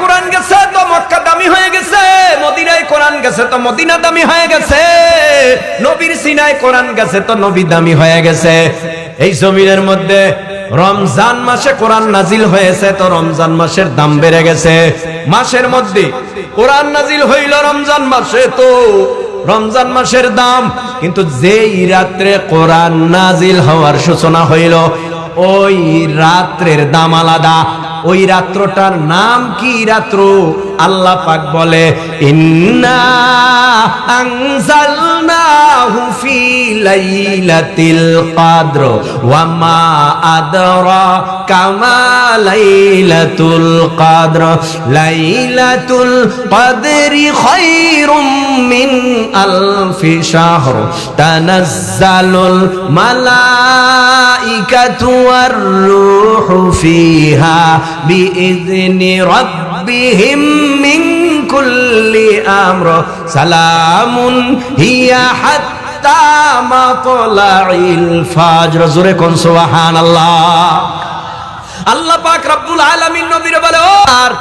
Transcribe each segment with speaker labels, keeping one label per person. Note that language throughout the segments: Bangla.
Speaker 1: কোরআন গেছে তো মক্কা দামি হয়ে গেছে, মদিনায় কোরআন গেছে তো মদিনা দামি হয়ে গেছে, নবীর সিনায় কোরআন গেছে তো নবী দামি হয়ে গেছে। এই জমিনের মধ্যে রমজান মাসে কোরআন নাজিল হয়েছে তো রমজান মাসের দাম বেড়ে গেছে। মাসের মধ্যে কোরআন নাজিল হইল রমজান মাসে তো রমজান মাসের দাম, কিন্তু যেই রাত্রে কোরআন নাজিল হওয়ার সূচনা হইল ওই রাত্রের দাম আলাদা। ওই রাত্রটার নাম কি রাত্র? আল্লাহ পাক বলে ইন্না আনজালনাহু ফি লাইলাতিল কদর ওয়া মা আদরাকা মা লাইলাতুল কদর লাইলাতুল কদরি খায়রুম মিন আলফি শাহর তানাজ্জালুল মালাইকাতু ওয়ার রূহু ফিহা বিইذনি রাব্বিহিম মিন কুল্লি আমর সালামুন হিয়া হাত্তা মাতলাইল ফাজর। জোরে কোন সুবহানাল্লাহ। আল্লাহ পাক রব্বুল আলামিন নবীর বলে ও আর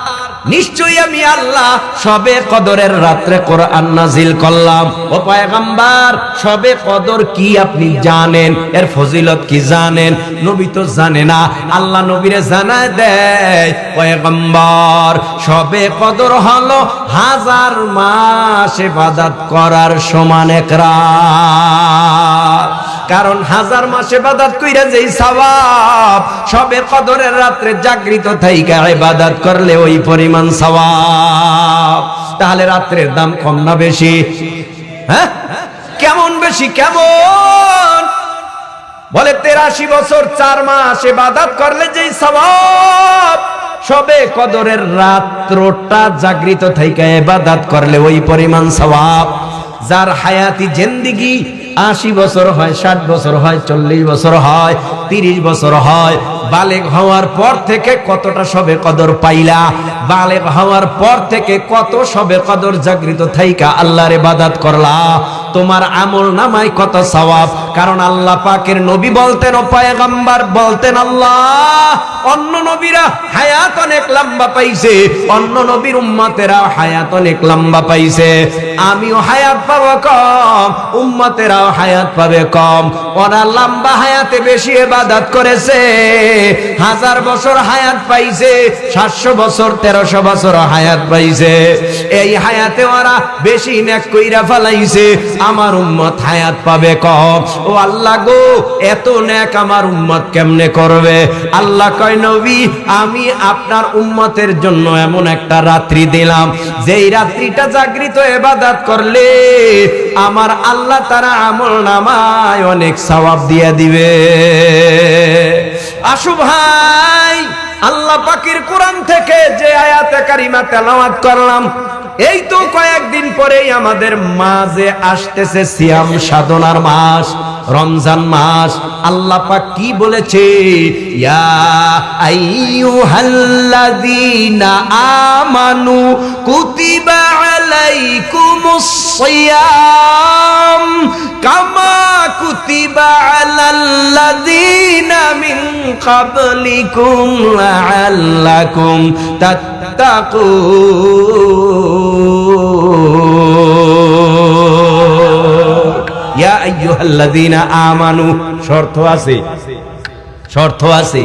Speaker 1: নিশ্চয়ই আমি আল্লাহ শবে কদরের রাত্রে কোরআন নাজিল করলাম। ও পয়গম্বর শবে কদর কি আপনি জানেন? এর ফজিলত কি জানেন? নবী তো জানে না, আল্লাহ নবীরে জানায় দেয় পয়গম্বর শবে কদর হলো 1000 মাস ইবাদত করার সমান এক রাত। কারণ 1000 মাস ইবাদত কইরা যেই সওয়াব শবে কদরের রাত্রে জাগৃত থাইকা ইবাদত করলে ওই পরিমাণ সওয়াব। তাহলে রাত্রের দাম কম না বেশি? হ্যাঁ, কেমন বেশি? কেমন? বলে 83 বছর 4 মাস ইবাদত করলে যেই সওয়াব শবে কদরের রাত্রটা জাগৃত থাইকা ইবাদত করলে ওই পরিমাণ সওয়াব। যার হায়াতি জিন্দেগি 80 বছর হয়, 60 বছর হয়, 40 বছর হয়, 30 বছর হয়, বালেগ হওয়ার পর থেকে কতটা শবে কদর পাইলা? বালেগ হওয়ার পর থেকে কত শবে কদর জাগৃত থাইকা আল্লাহর ইবাদত করলা? তোমার আমল নামায় কত সওয়াব। কারণ আল্লাহ পাকের নবী বলতেন, ও পয়গম্বর বলতেন, আল্লাহ অন্য নবীরা হায়াত অনেক লম্বা পাইছে, অন্য নবীর উম্মতেরা হায়াত অনেক লম্বা পাইছে, আমিও হায়াত পাবো কম, উম্মতেরাও হায়াত পাবে কম। ওরা লম্বা হায়াতে বেশি ইবাদত করেছে, 1000 বছর হায়াত পাইছে, 700 বছর 1300 বছর হায়াত পাইছে। এই হায়াতে ওরা বেশি নেক কইরা ফেলাইছে, আমার উম্মত হায়াত পাবে কম। ও আল্লাহ গো, এত নেক আমার উম্মত কেমনে করবে? আল্লাহ কয়, নবী আমি আপনার উম্মতের জন্য এমন একটা রাত্রি দিলাম, যেই রাত্রিটা জাগৃত ইবাদত করলে আমার আল্লাহ তারা আমল নামায় অনেক সওয়াব দিয়ে দিবে। আসো ভাই, আল্লাহ পাকের কোরআন থেকে যে আয়াতে কারিমা তেলাওয়াত করলাম, এই তো কয়েকদিন পরেই আমাদের মাঝে আসতেছে সিয়াম সাধনার মাস, রমজান মাস। আল্লাহ পাক কি বলেছে? ইয়া আইয়ুহাল্লাযীনা আমানু কুতিবা আলাইকুমুস সিয়াম কামা কুতিবা আলাল্লাযীনা মিন ক্বাবলিকুম লাআল্লাকুম তাত্তাকুন। ইয়া আইয়ুহাল্লাযীনা আমানু, শর্ত আছে, শর্ত আছে।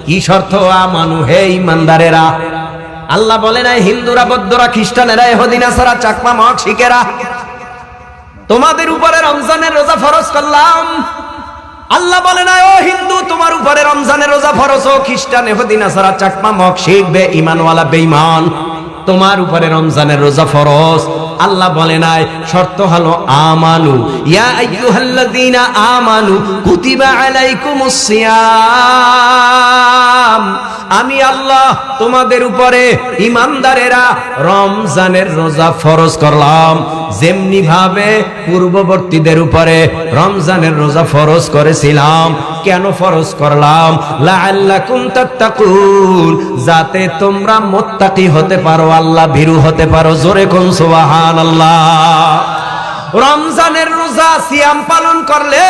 Speaker 1: কি শর্ত? আমানু, হে ঈমানদারেরা। আল্লাহ বলে নাই হিন্দুরা, বৌদ্ধরা, খ্রিস্টানেরা, ইহুদি, নাসারা, চাকমা, মগ, শিখেরা তোমাদের উপরে রমজানের রোজা ফরজ করলাম। আল্লাহ বলে না ও হিন্দু তোমার উপরে রমজানের রোজা ফরজ, ও খ্রিস্টান, ইহুদি, নাসারা, চাকমা, মগ, শিখ, বেঈমানওয়ালা, বেঈমান তোমার উপরে রমজানের রোজা ফরজ। আল্লাহ বলে নাই, শর্ত হলো আমানু। ইয়া আইয়ুহাল্লাযীনা আমানু কুতিবা আলাইকুমুস সিয়াম, আমি আল্লাহ তোমাদের উপরে ঈমানদারেরা রমজানের রোজা ফরজ করলাম, যেমনি ভাবে পূর্ববর্তীদের উপরে রমজানের রোজা ফরজ করেছিলাম। কেন ফরজ করলাম? লাআল্লাকুম তাত্তাকুন, যাতে তোমরা মুত্তাকি হতে পারো, আল্লাহ ভীরু হতে পারো। জোরে কোন সুবহানাল্লাহ। রমজানের রোজা সিয়াম পালন করলে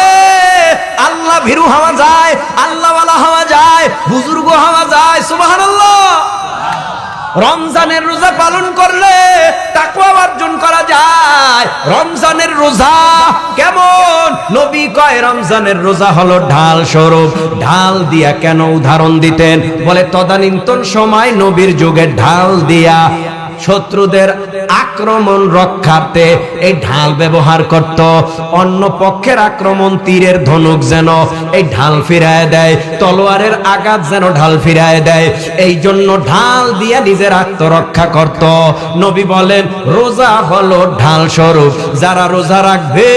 Speaker 1: আল্লাহ ভীরু হওয়া যায়, আল্লাহওয়ালা হওয়া যায়, বুজুর্গ হওয়া যায়। সুবহানাল্লাহ। রমজানের রোজা পালন করলে তাকওয়া অর্জন করা যায়। রমজানের রোজা কেমন? নবী কয় রমজানের রোজা হলো ঢাল স্বরূপ। ঢাল দিয়া কেন উদাহরণ দিতেন? বলে তদানীন্তন সময় নবীর যুগে ঢাল দিয়া শত্রুদের আক্রমণ রক্ষার্থে এই ঢাল ব্যবহার করত। অন্য পক্ষের আক্রমণ তীরের ধনুক যেন এই ঢাল ফিরায় দেয়, তলোয়ারের আঘাত যেন ঢাল ফিরায় দেয়, এই জন্য ঢাল দিয়ে নিজের আত্মরক্ষা করত। নবী বলেন রোজা হলো ঢাল স্বরূপ। যারা রোজা রাখবে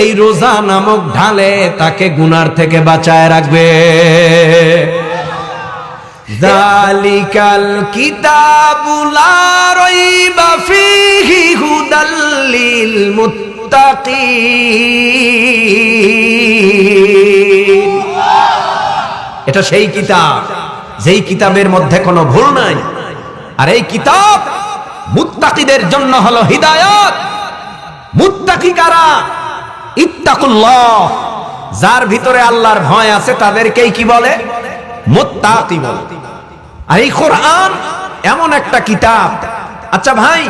Speaker 1: এই রোজা নামক ঢালে তাকে গুনার থেকে বাঁচায় রাখবে। যালিকাল কিতাবু লা রাইবা ফীহি হুদাল লিল মুত্তাকিন। এটা সেই কিতাব যেই কিতাবের মধ্যে কোনো ভুল নাই। আর এই কিতাব মুত্তাকিদের জন্য হলো হিদায়াত। মুত্তাকি কারা? ইত্তাকুল্লাহ, যার ভিতরে আল্লাহর ভয় আছে তাদেরকেই কি বলে? মুত্তাকি বলে। আর এই কোরআন এমন একটা কিতাব। আচ্ছা ভাই,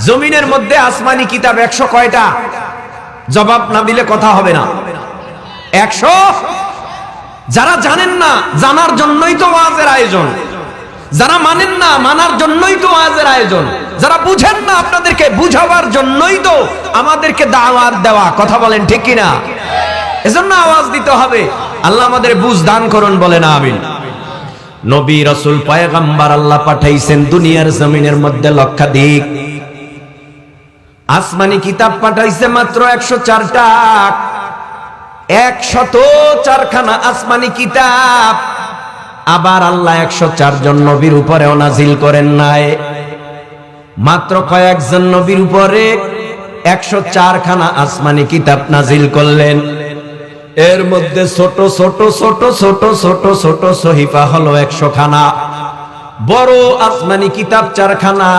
Speaker 1: জমিনের মধ্যে আসমানি কিতাব 100 কয়টা? জবাব না দিলে কথা হবে না। 100। যারা জানেন না জানার জন্যই তো ওয়াজের আয়োজন, যারা মানেন না মানার জন্যই তো ওয়াজের আয়োজন, যারা বুঝেন না আপনাদেরকে বুঝাবার জন্যই তো আমাদেরকে দাওয়াত দেওয়া। কথা বলেন ঠিক কিনা? এজন্য আওয়াজ দিতে হবে। আল্লাহ আমাদের বুঝ দান করুন, বলেন আমিন। নবী রাসূল পয়গম্বর আল্লাহ পাঠাইছেন দুনিয়ার জমিনের মধ্যে লক্ষাধিক। আসমানি কিতাব পাঠাইছে মাত্র 104টা। 104খানা আসমানি কিতাব। আবার আল্লাহ 104 জন নবীর উপরেও নাজিল করেন নাই, মাত্র কয়েকজন নবীর উপরে 104খানা আসমানি কিতাব নাজিল করলেন। এর মধ্যে ছোট ছোট ছোট ছোট ছোট ছোট সহিফা হলো 100খানা, বড় আসমানি কিতাব 4খানা।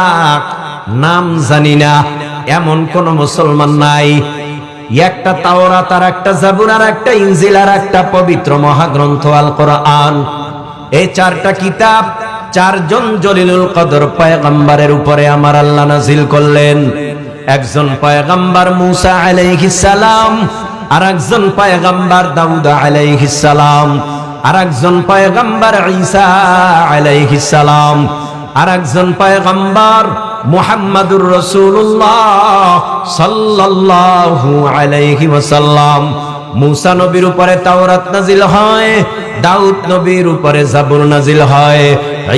Speaker 1: নাম জানি না এমন কোন মুসলমান নাই। একটা তাওরাত আর একটা জাবুর আর একটা ইনজিল আর একটা পবিত্র মহাগ্রন্থ আল কোরআন, এই 4টা কিতাব 4 জন জলিলুল কদর পয়গম্বরের উপরে আমার আল্লাহ নাজিল করলেন। একজন পয়গম্বর মুসা আলাইহিস সালাম, আর একজন পয়গম্বর দাউদ আলাইহিস সালাম, আর একজন পয়গম্বর ঈসা আলাইহিস সালাম, আর একজন পয়গম্বর মুহাম্মাদুর রাসূলুল্লাহ সাল্লাল্লাহু আলাইহি ওয়াসাল্লাম। মুসা নবীর উপরে তাওরাত নাজিল হয়, দাউদ নবীর উপরে জাবুর নাজিল হয়,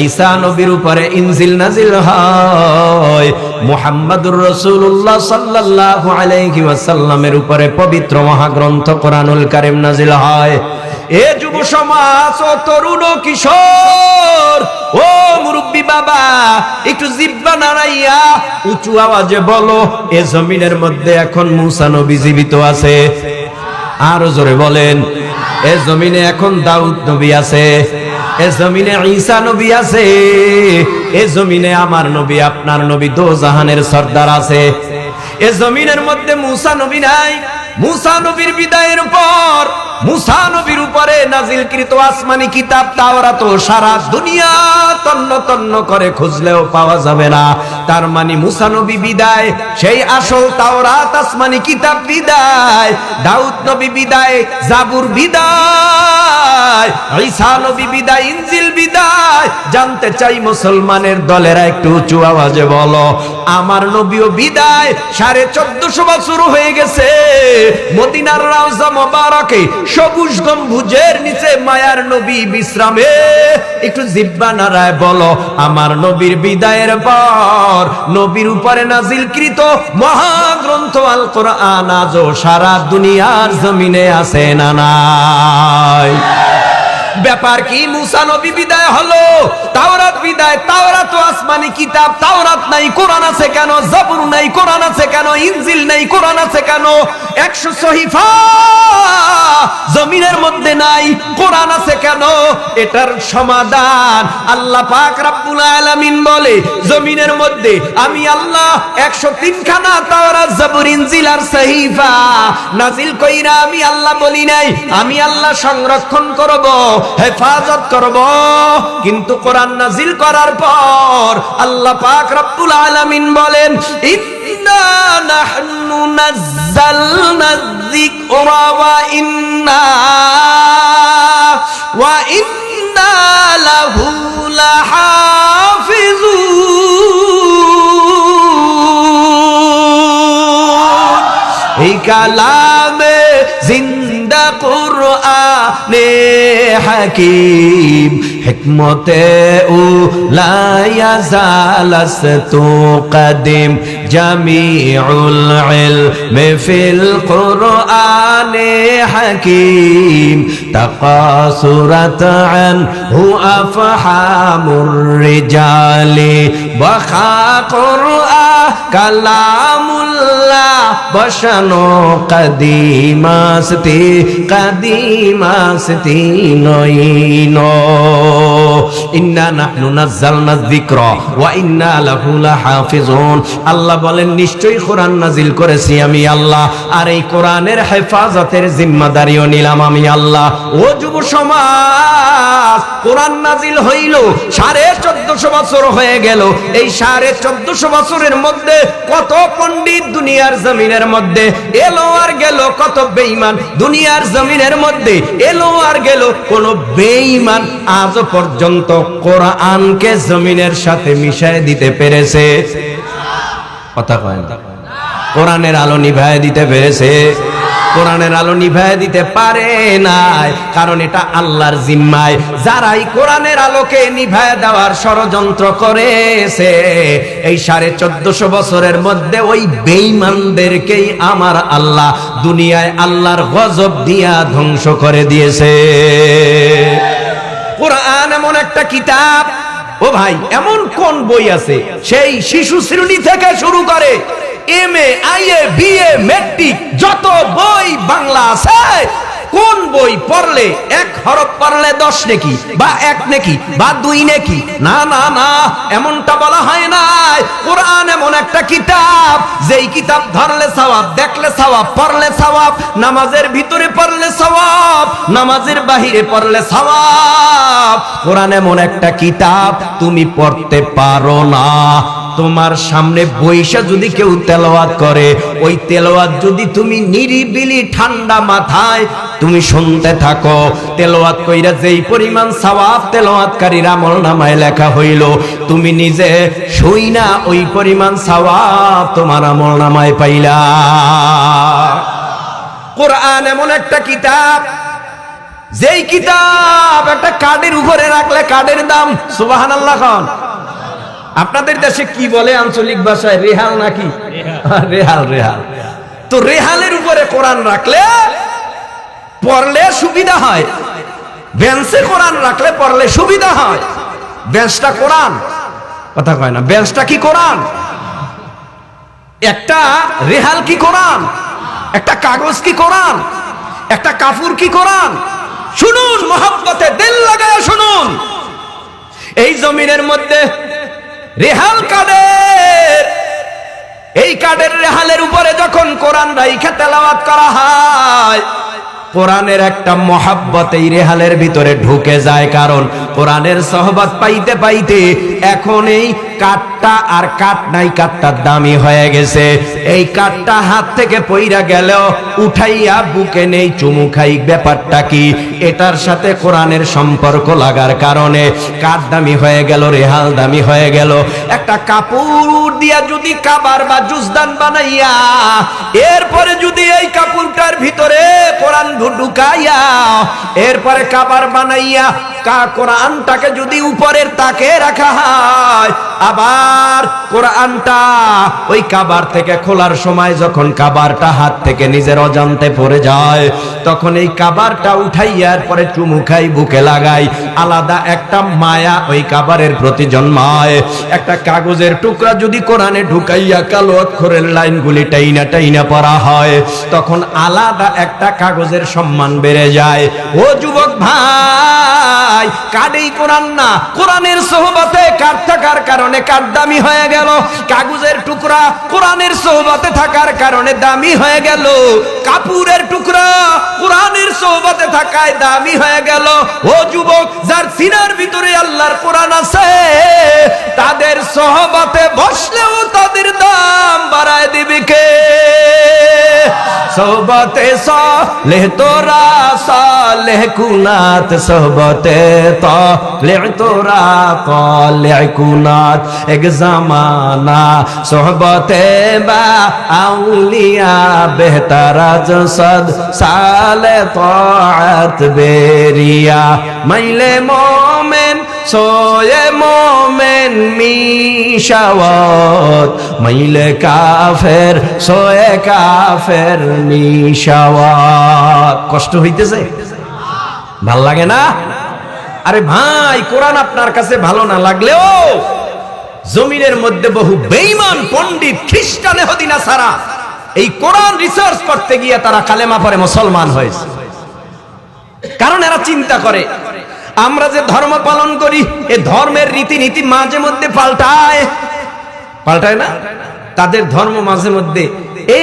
Speaker 1: ঈসা নবীর উপরে ইনজিল নাজিল হয়, মুহাম্মাদুর রাসূলুল্লাহ সাল্লাল্লাহু আলাইহি ওয়াসাল্লামের উপরে পবিত্র মহাগ্রন্থ কোরআনুল কারীম নাজিল হয়। এ যুব সমাজ, ও তরুণ ও কিশোর, ও মুরব্বী বাবা, একটু জিহ্বা নাড়াইয়া উঁচু আওয়াজে বলো, এ জমিনের মধ্যে এখন মুসা নবী জীবিত আছে? আরো জোরে বলেন, এ জমিনে এখন দাউদ নবী আছে, এ জমিনে ঈসা নবী আছে, এ জমিনে আমার নবী আপনার নবী দো জাহানের সর্দার আছে। এ জমিনের মধ্যে মুসা নবী নাই। মুসা নবীর বিদায়ের পর মুসা নবীর উপরে নাজিলকৃত আসমানি কিতাব তাওরাত সারা দুনিয়া তন্ন তন্ন করে খুঁজলেও পাওয়া যাবে না। তার মানে মুসা নবী বিদায়, সেই আসল তাওরাত আসমানি কিতাব বিদায়, দাউদ নবী বিদায়, জাবুর বিদায়, ঈসা নবী বিদায়, ইনজিল বিদায়। জানতে চাই মুসলমানের দলেরা একটু উঁচু আওয়াজে বলো, আমার নবীও বিদায়। 1450 বছর হয়ে গেছে। মদিনার রওজা মোবারকে সবুজ গম্বুজের নিচে মায়ার নবী বিশ্রামে। একটু জিহ্বা নাড়ায় বলো, আমার নবীর বিদায়ের পর নবীর উপরে নাজিলকৃত মহাগ্রন্থ আল কোরআন আজও সারা দুনিয়ার জমিনে আছে না নাই? ব্যাপার কি? মুসা নবী বিদায় হলো, তাওরাত বিদায়। তাওরাত তো আসমানি কিতাব, তাওরাত নাই কোরআন আছে কেন? জাবুর নাই কোরআন আছে কেন? ইনজিল নাই কোরআন আছে কেন? 100 সহিফা জমিনের মধ্যে নাই, কোরআন আছে কেন? এটার সমাধান আল্লাহ পাক রব্বুল আলামিন বলে, জমিনের মধ্যে আমি আল্লাহ 103 খানা তাওরাত, জাবুর, ইনজিল আর সহিফা নাজিল কইরা আমি আল্লাহ বলি নাই, আমি আল্লাহ সংরক্ষণ করব। হেফাজত করব। কিন্তু কোরআন নাজিল করার পর আল্লাহ পাক রব্বুল আলামিন বলেন, ইন্না নাহনু নাযালনা যিকরা ওয়া ইন্না লাহু লাহাফিজুন। এই কালামে জিন্দা কুরআনে হাকিম হিকমতে লা ইয়াজালাস্তু কাদিম জামিউল ইলমি ফিল কুরআনে হাকিম তাকাসুরাত আনহু আফহামুর রিজালি বাখা কুরআন কালামুল্লাহ বসানো কাদিমাস্তি কাদিমাস্তি নইন। ইন্না নাহনু নাযালনা যিকরা ওয়া ইন্না লাহু লাহাফিজুন। আল্লাহ বলেন, নিশ্চয়ই কোরআন নাজিল করেছি আমি আল্লাহ, আর এই কোরআনের হেফাজতের জিম্মাদারিও নিলাম আমি আল্লাহ। ও যুব সমাজ, কোরআন নাজিল হইল 1450 বছর হয়ে গেল। এই 1450 বছরের মধ্যে কত পণ্ডিত দুনিয়ার জমিনের মধ্যে এলো আর গেল, কত বেঈমান দুনিয়ার জমিনের মধ্যে এলো আর গেল। কোন বেঈমান আজ পর্যন্ত কোরআনকে জমিনের সাথে মিশায় দিতে পেরেছে? কথা কয় না। কোরআনের আলো নিভায় দিতে পেরেছে? কোরআনের আলো নিভায় দিতে পারে নাই, কারণ এটা আল্লাহর জিম্মায়। যারাই কোরআনের আলোকে নিভায় দেওয়ার ষড়যন্ত্র করেছে, এই 1450 বছরের মধ্যে ওই বেঈমানদেরকেই আমার আল্লাহ দুনিয়ায় আল্লাহর গজব দিয়া ধ্বংস করে দিয়েছে। কোরআন এমন একটা কিতাব, ও ভাই, এমন কোন বই আছে সেই শিশু শ্রেণী থেকে শুরু করে MA IA BA মেট্রিক যত বই বাংলা আছে, কোন বই পড়লে 1 হরফ পড়লে 10 নেকি বা 1 নেকি বা 2 নেকি? না না না, এমনটা বলা হয় না। কোরআন এমন একটা কিতাব, যেই কিতাব ধরলে সওয়াব, দেখলে সওয়াব, পড়লে সওয়াব, নামাজের ভিতরে পড়লে সওয়াব, নামাজের বাহিরে পড়লে সওয়াব। কোরআন এমন একটা কিতাব, তুমি পড়তে পারো না, তোমার সামনে বইসা যদি কেউ তেলাওয়াত করে, ওই তেলাওয়াত যদি তুমি নিরিবিলি ঠান্ডা মাথায় তুমি শুনতে থাকো, তেলাওয়াত কইরা যেই পরিমাণ সওয়াব তেলাওয়াতকারীর আমলনামায় লেখা হইল, তুমি নিজে শুইনা ওই পরিমাণ সওয়াব তোমার আমলনামায় পাইলা। কোরআন এমন একটা কিতাব, যেই কিতাব একটা কার্ডের উপরে রাখলে কার্ডের দাম, সুবহানাল্লাহ খান। আপনাদের দেশে কি বলে আঞ্চলিক ভাষায়? রেহাল নাকি? রেহাল, রেহাল। তো রেহালের উপরে কোরআন রাখলে পড়লে সুবিধা হয়, বেঞ্চে কোরআন রাখলে পড়লে সুবিধা হয়। বেঞ্চটা কোরআন, কথা কয় না। বেঞ্চটা কি কোরআন? একটা রেহাল কি কোরআন? একটা কাগজ কি কোরআন? একটা কাপড় কি কোরআন? শুনুন, মহব্বতে দিল লাগায় শুনুন। এই জমিনের মধ্যে রেহাল কার্ডের, এই কার্ডের রেহালের উপরে যখন কোরআন রাইখা তেলাওয়াত করা হয়, কোরআনের একটা মহাব্বত এই রেহালের ভিতরে ঢুকে যায়। কারণ কোরআনের সহবত পাইতে পাইতে এখন এই কাঠটা আর কাঠ নাই, কাঠটা দামি হয়ে গেছে। এই কাঠটা হাত থেকে পইরা গেলেও উঠাইয়া বুকে নেই, চুমু খাই। ব্যাপারটা কি? এটার সাথে কোরআনের সম্পর্ক লাগার কারণে কাঠ দামি হয়ে গেল, রেহাল দামি হয়ে গেল। একটা কাপড় দিয়া যদি কাবার বা জুজদান বানাইয়া, এরপরে যদি এই কাপড়টার ভিতরে কোরআন ঢুকাইয়া, এরপরে কাবার বানাইয়া কোরআনটাকে যদি উপরের তাকে রাখা হয়, আবার কোরআনটা ওই কাবার থেকে খোলার সময় যখন কাবারটা হাত থেকে নিজের অজান্তে পড়ে যায়, তখন এই কাবারটা উঠাইয়া পরে চুমু খাই, বুকে লাগাই। আলাদা একটা মায়া ওই কাবারের প্রতি জন্মায়। একটা কাগজের টুকরা যদি কোরআনে ঢুকাইয়া কালো অক্ষরের লাইনগুলি টাইনা টাইনা পড়া হয়, তখন আলাদা একটা কাগজের সম্মান বেড়ে যায়। ও যুবক ভাই, ভাই কার্ডেই কোরআন না, কোরআনের সোহবতে কার্ড থাকার কারণে কার্ড দামি হয়ে গেল, কাগজের টুকরা কোরআনের সোহবতে থাকার কারণে দামি হয়ে গেল, কাপড়ের টুকরা কোরআনের সোহবতে থাকায় দামি হয়ে গেল। ও যুবক, যার সিনার ভিতরে আল্লাহর কোরআন আছে তাদের সোহবতে বসলেও তাদের দাম বাড়ায় দিবে কে? সোহবতে সালেহ তোরা সালেহ কুনাত, সোহবতে তালেহ তোরা তালেহ কুনাত, এক জামানা সোহবতে বা আউলিয়া বেহতার আজ সদ সালে তাআত বেরিয়া, মাইলে মোমেন সোয়ে মোমেন মিশাওয়াত, মাইলে কাফের সোয়ে কাফের মিশাওয়াত। কষ্ট হইতেছে? ভাল লাগে না? আরে ভাই, কোরআন আপনার কাছে ভালো না লাগলেও জমিনের মধ্যে বহু বেঈমান পণ্ডিত খ্রিস্টান ইহুদি নাসারা এই কোরআন রিসার্চ করতে গিয়ে তারা কালেমা পড়ে মুসলমান হয়েছে। কারণ এরা চিন্তা করে আমরা যে ধর্ম পালন করি এই ধর্মের রীতিনীতি মাঝে মধ্যে পাল্টায় না? তাদের ধর্ম মাঝে মধ্যে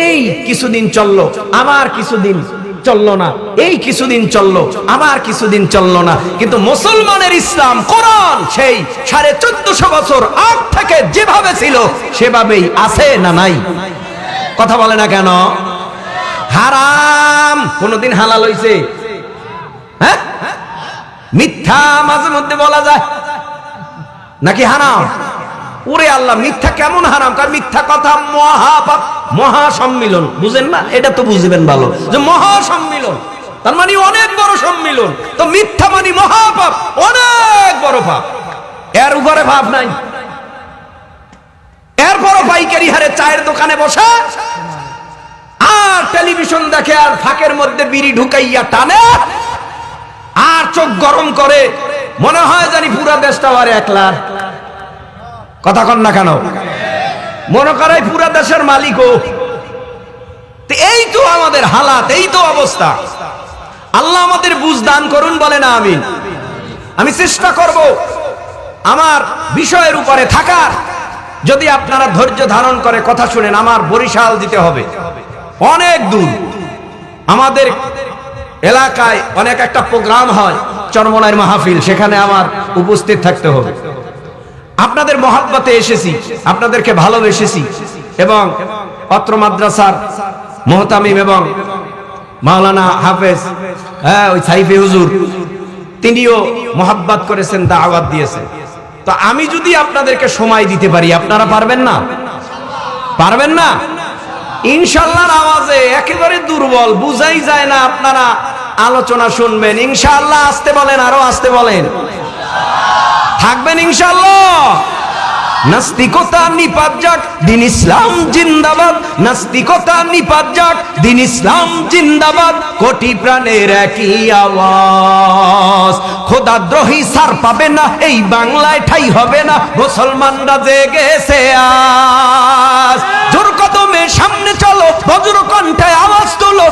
Speaker 1: এই কিছুদিন চললো, আবার কিছুদিন চললো না, এই কিছুদিন চললো, আবার কিছুদিন চললো না। কিন্তু মুসলমানের ইসলাম কোরআন সেই 1450 বছর আগ থেকে যেভাবে ছিল সেভাবেই আছে না নাই? কথা বলে না কেন? হারাম কোনদিন হালাল হইছে? হ্যাঁ, মিথ্যা মাঝে মধ্যে বলা যায় নাকি হারাম? ওরে আল্লাহ, মিথ্যা কেমন হারাম? কারণ মিথ্যা কথা মহাপাপ, মহাসম্মিলন, বুঝেন না? এটা তো বুঝবেন ভালো যে মহাসম্মিলন তার মানে অনেক বড় সম্মিলন। তো মিথ্যা মানে মহাপাপ, অনেক বড় পাপ, এর উপরে পাপ নাই। এরপরও পাইকারি হারে চায়ের দোকানে বসে আর টেলিভিশন দেখে আর ফাঁকের মধ্যে বিড়ি ঢুকাইয়া টানে আর চোখ গরম করে, মনে হয় জানি পুরা দেশটা আর একলার। কথা কন না কেন? মনে করাই পুরা দেশের মালিকও। এই তো আমাদের হালাত, এই তো অবস্থা। আল্লাহ আমাদের বুঝ দান করুন, বলে না আমিন। আমি চেষ্টা করব আমার বিষয়ের উপরে থাকার। যদি আপনারা ধৈর্য ধারণ করে কথা শুনেন, আমার বরিশাল দিতে হবে, অনেক দূর। আমাদের এলাকায় অনেক একটা প্রোগ্রাম হয়, চরমনাইর মাহফিল, সেখানে আমার উপস্থিত থাকতে হবে। আপনাদের মহব্বতে এসেছি, আপনাদেরকে ভালোবেসেছি, এবং অত্র মাদ্রাসার মুহতামিম এবং মাওলানা হাফেজ ওই সাইফি হুজুর, তিনিও মহব্বত করেছেন, দাওয়াত দিয়েছেন। তো আমি যদি আপনাদেরকে সময় দিতে পারি, আপনারা পারবেন না? পারবেন না? ইনশাআল্লাহর আওয়াজে একেবারে দুর্বল, বুঝাই যায় না। আপনারা আলোচনা শুনবেন ইনশাআল্লাহ। আসতে বলেন, আরো আসতে বলেন। থাকবেন ইনশাআল্লাহ। নাস্তিকতা নিপাত যাক, দিন ইসলাম জিন্দাবাদ। নাস্তিকতা নিপাত যাক, দিন ইসলাম জিন্দাবাদ। কোটি প্রাণের একই আওয়াজ, খোদাদ্রোহী সার পাবে না, এই বাংলায় ঠাই হবে না। মুসলমানরা জেগেছে আজ, জোর কদমে সামনে চলো, বজ্র কণ্ঠে আওয়াজ তোলো।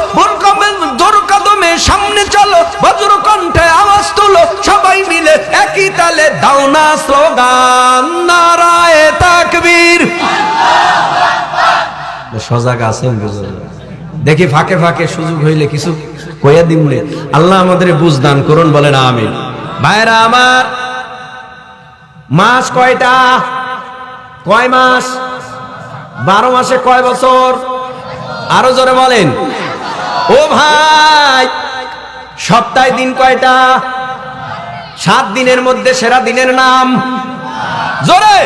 Speaker 1: জোর কদমে সামনে চলো, বজ্র কণ্ঠে আওয়াজ তোলো। সবাই মিলে একই তালে দাও না স্লোগান, নারায়ে তাকবীর। সজাগ আছেন? দেখি ফাঁকে ফাঁকে সুযোগ হইলে কিছু কইয়া দিমলে। আল্লাহ আমাদের বুঝদান করুন, বলেন আমিন। ভাইরা আমার, মাস কয়টা? কয় মাস? 12 মাসে কয় বছর? আরো জোরে বলেন। ও ভাই, সপ্তাহে দিন কয়টা? 7 দিনের মধ্যে সেরা দিনের নাম জোরে।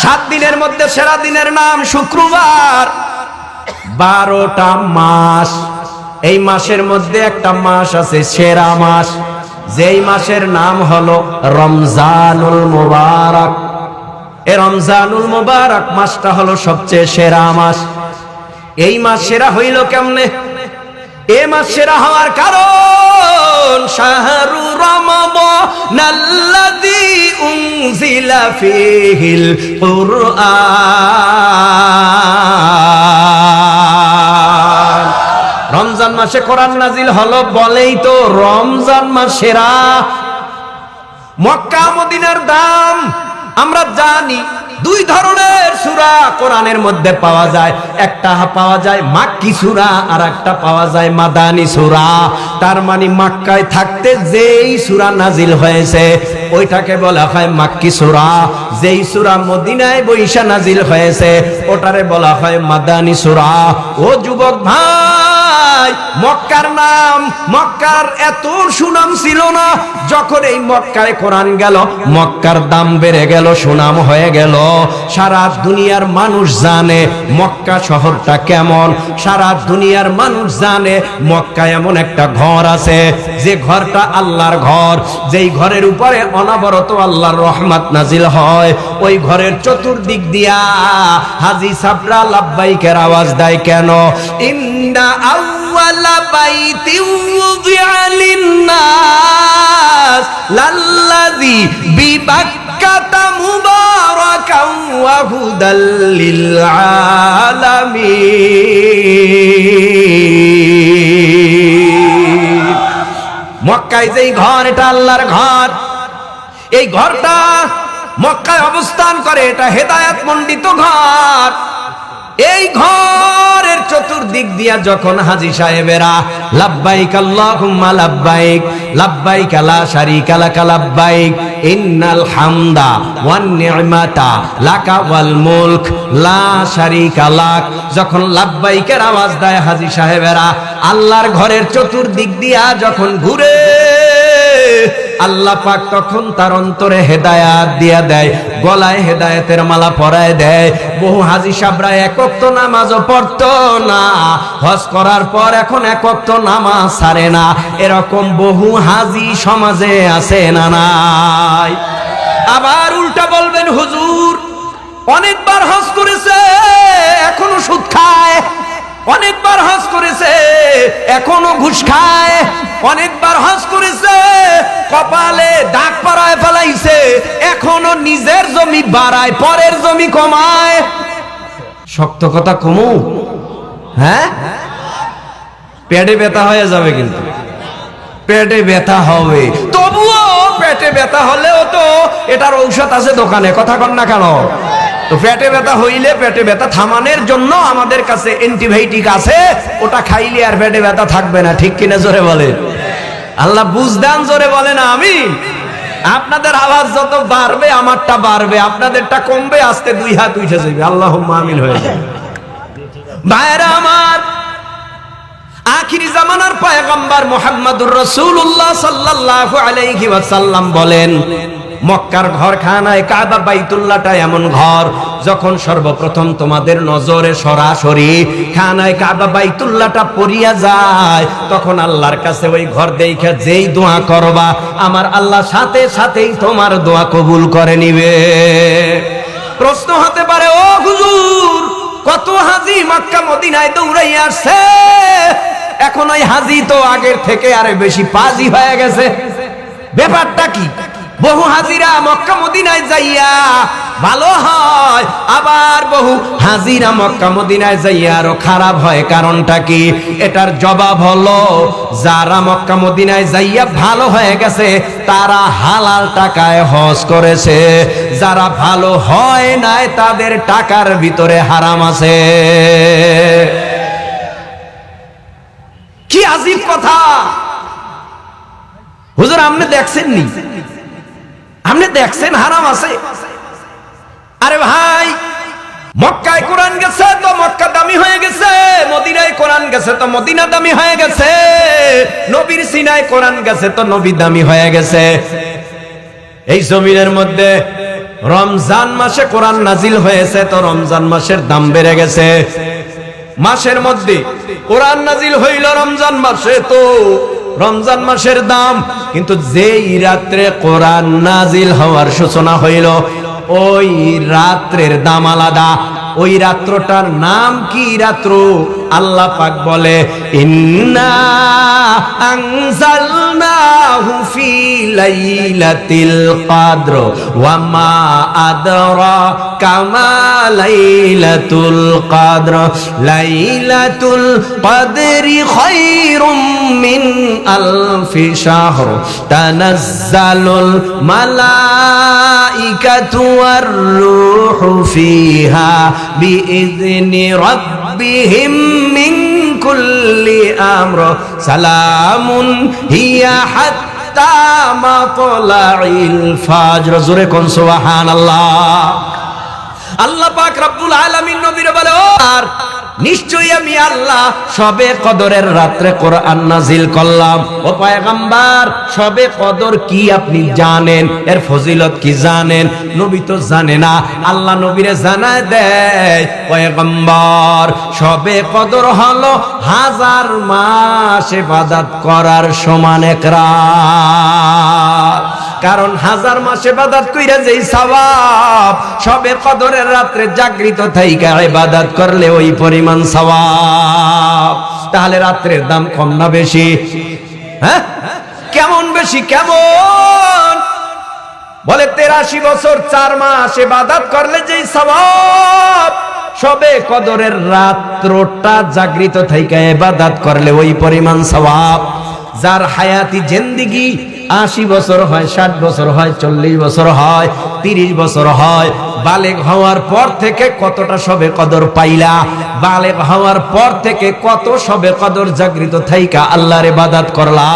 Speaker 1: 7 দিনের মধ্যে সেরা দিনের নাম শুক্রবার। 12টা মাস, এই মাসের মধ্যে একটা মাস আছে সেরা মাস, যেই মাসের নাম হলো রমজানুল মুবারক। এই রমজানুল মুবারক মাসটা হলো সবচেয়ে সেরা মাস। এই মাস সেরা হইল কেমনে? এই মাস সেরা হওয়ার কারণ, শাহরু রমাদানাল্লাযী উনজিলা ফীহিল কুরআন। রমজান মাসে কোরআন নাজিল হলো বলেই তো রমজান মাস সেরা। মক্কা মদিনার দাম আমরা জানি। দুই ধরনের সূরা কোরআনের মধ্যে পাওয়া যায়, একটা পাওয়া যায় মাক্কি সূরা আর একটা পাওয়া যায় মাদানী সূরা। তার মানে মক্কায় থাকতে যেই সূরা নাজিল হয়েছে ওইটাকে বলা হয় মাক্কি সূরা, যেই সূরা মদিনায় বৈশা নাজিল হয়েছে ওটারে বলা হয় মাদানী সূরা। ও যুবক ভাই, মক্কার নাম, মক্কার এত সুনাম ছিল না, যখন এই মক্কায় কোরআন গেল মক্কার দাম বেড়ে গেল, সুনাম হয়ে গেল। সারা দুনিয়ার মানুষ জানে মক্কা শহরটা কেমন, সারা দুনিয়ার মানুষ জানে মক্কা এমন একটা ঘর আছে যে ঘরটা আল্লাহর ঘর, যেই ঘরের উপরে অনবরত আল্লাহর রহমত নাজিল হয়। ওই ঘরের চতুর্দিক দিয়া হাজী সাবরা লাব্বাইকের আওয়াজ দেয় কেন? ইন্না আউয়ালা বাইতি উযিআ লিন-নাস লাল্লাযী বিবাক্কাতা মুবারাকান ওয়া হুদাল লিল আলামিন। মক্কায় যেই ঘর, এটা আল্লাহর ঘর। এই ঘরটা মক্কায় অবস্থান করে, এটা হেদায়েত মণ্ডিত ঘর। এই ঘরের চতুর্দিক দিয়া যখন হাজী সাহেবেরা লাব্বাইক আল্লাহুম্মা লাব্বাইক, লাব্বাইক লা শারীকা লাকা লাব্বাইক, ইন্নাল হামদা ওয়ান নি'মাতা লাকা ওয়াল মুলক লা শারীকা লাক, যখন লাব্বাইকের আওয়াজ দেয় হাজী সাহেবেরা আল্লাহর ঘরের চতুর্দিক দিয়া যখন ঘুরে, আল্লাহ পাক তখন তার অন্তরে হেদায়াত দিয়া দেয়, গলায় হেদায়েতের মালা পরায় দেয়। বহু হাজী সাহেবরা এক ওয়াক্ত নামাজও পড়তো না, হজ করার পর এখন এক ওয়াক্ত নামাজ ছাড়ে না। এরকম বহু হাজী সমাজে আছে না নাই? আবার উল্টা বলবেন, হুজুর অনেকবার হজ করেছে এখনো সুদ খায়, অনেকবার হজ করেছে এখনো ঘুষ খায়, অনেকবার হজ করেছে কপালে দাগ পরায় ফেলাইছে, এখনো নিজের জমি বাড়ায় পরের জমি কমায়। শক্ত কথা কমু, হ্যাঁ পেটে ব্যথা হয়ে যাবে, কিন্তু পেটে ব্যথা হবে। তবুও পেটে ব্যথা হলেও তো এটার ঔষধ আছে দোকানে, কথা কন না কেন? তো পেটে ব্যথা হইলে পেটে ব্যথা থামানোর জন্য আমাদের কাছে অ্যান্টিবায়োটিক আছে, ওটা খাইলে আর পেটে ব্যথা থাকবে না। ঠিক কিনা জোরে বলে? আল্লাহ বুঝদান, জোরে বলে না আমিন। আপনাদের আওয়াজ যত বাড়বে আমারটা বাড়বে, আপনাদেরটা কমবে, আস্তে দুই হাত উঠে যাবে। আল্লাহুম্মা আমিন হয়ে যাবে। ভাইরা আমার, আখিরি জামানার পয়গম্বর মুহাম্মদুর রাসূলুল্লাহ সাল্লাল্লাহু আলাইহি ওয়াসাল্লাম বলেন, মক্কার ঘর খানায় কাবা বাইতুল্লাহটা এমন ঘর, যখন সর্বপ্রথম তোমাদের নজরে সরাসরি খানায় কাবা বাইতুল্লাহটা পড়িয়া যায়, তখন আল্লাহর কাছে ওই ঘর দেখে যেই দোয়া করবা আমার আল্লাহ সাথে সাথেই তোমার দোয়া কবুল করে নিবে। প্রশ্ন হতে পারে, ও হুজুর কত হাজী মক্কা মদিনায় দৌড়াইয়া আসছে, এখন ওই হাজী তো আগের থেকে আরে বেশি পাজি হয়ে গেছে, ব্যাপারটা কি? বহু হাজিরা মক্কা মদিনায় যাইয়া ভালো হয়, আবার বহু হাজিরা মক্কা মদিনায় যাইয়া আরো খারাপ হয়, কারণটা কি? এটার জবাব হলো, যারা মক্কা মদিনায় যাইয়া ভালো হয়ে গেছে তারা হালাল টাকায় হজ করেছে, যারা ভালো হয় নাই তাদের টাকার ভিতরে হারাম আছে। কি আজীব কথা হুজুর, আপনি দেখছেন নি? আপনি দেখছেন হারাম আছে? আরে ভাই, মক্কায় কোরআন গেছে তো মক্কা দামি হয়ে গেছে, মদিনায় কোরআন গেছে তো মদিনা দামি হয়ে গেছে, নবীর সিনায় কোরআন গেছে তো নবী দামি হয়ে গেছে। এই জমিনের মধ্যে রমজান মাসে কোরআন নাজিল হয়েছে তো রমজান মাসের দাম বেড়ে গেছে। মাসের মধ্যে কোরআন নাজিল হইল রমজান মাসে তো রমজান মাসের দাম, কিন্তু যেই রাত্রে কোরআন নাজিল হওয়ার সূচনা হইল ওই রাত্রের দাম আলাদা। ওই রাত্রটার নাম কি রাত্র? আল্লাহ পাক বলে ইন্না আনজালনাহু ফি লাইলাতিল কদর ওয়া মা আদরাকা মা লাইলাতুল কদর লাইলাতুল কদরি খায়রুম মিন আলফি শাহর তানাজ্জালুল মালাইকাতু ওয়ার রূহু ফিহা বিইذনি রাব্বিহিম মিন কুল্লি আমর সালামুন হিয়া হাত্তা মাতলাইল ফাজর। জোরে কোন সুবহানাল্লাহ। আল্লাহ পাক রব্বুল আলামিন নবীর বলে ও আর নিশ্চয়ই আমি আল্লাহ শবে কদরের রাত্রে কোরআন নাজিল করলাম। ও পয়গম্বর শবে কদর কি আপনি জানেন? এর ফজিলত কি জানেন? নবী তো জানে না, আল্লাহ নবীরে জানায় দেয় পয়গম্বর শবে কদর হলো 1000 মাস ইবাদত করার সমান এক রাত। কারণ 1000 মাস ইবাদত কইরা যেই সওয়াব শবে কদরের রাত্রে জাগৃত থাইকা ইবাদত করলে ওই পরিমাণ সওয়াব। তাহলে রাত্রের দাম কম না বেশি? হ্যাঁ, কেমন বেশি? কেমন? বলে 83 বছর 4 মাস ইবাদত করলে যেই সওয়াব শবে কদরের রাত্রটা জাগৃত থাইকা ইবাদত করলে ওই পরিমাণ সওয়াব। যার হায়াতি জিন্দেগি 80 বছর হয়, 60 বছর হয়, 40 বছর হয়, 30 বছর হয়, বালেগ হওয়ার পর থেকে কতটা শবে কদর পাইলা? বালেগ হওয়ার পর থেকে কত শবে কদর জাগৃত থাইকা আল্লাহর ইবাদত করলা?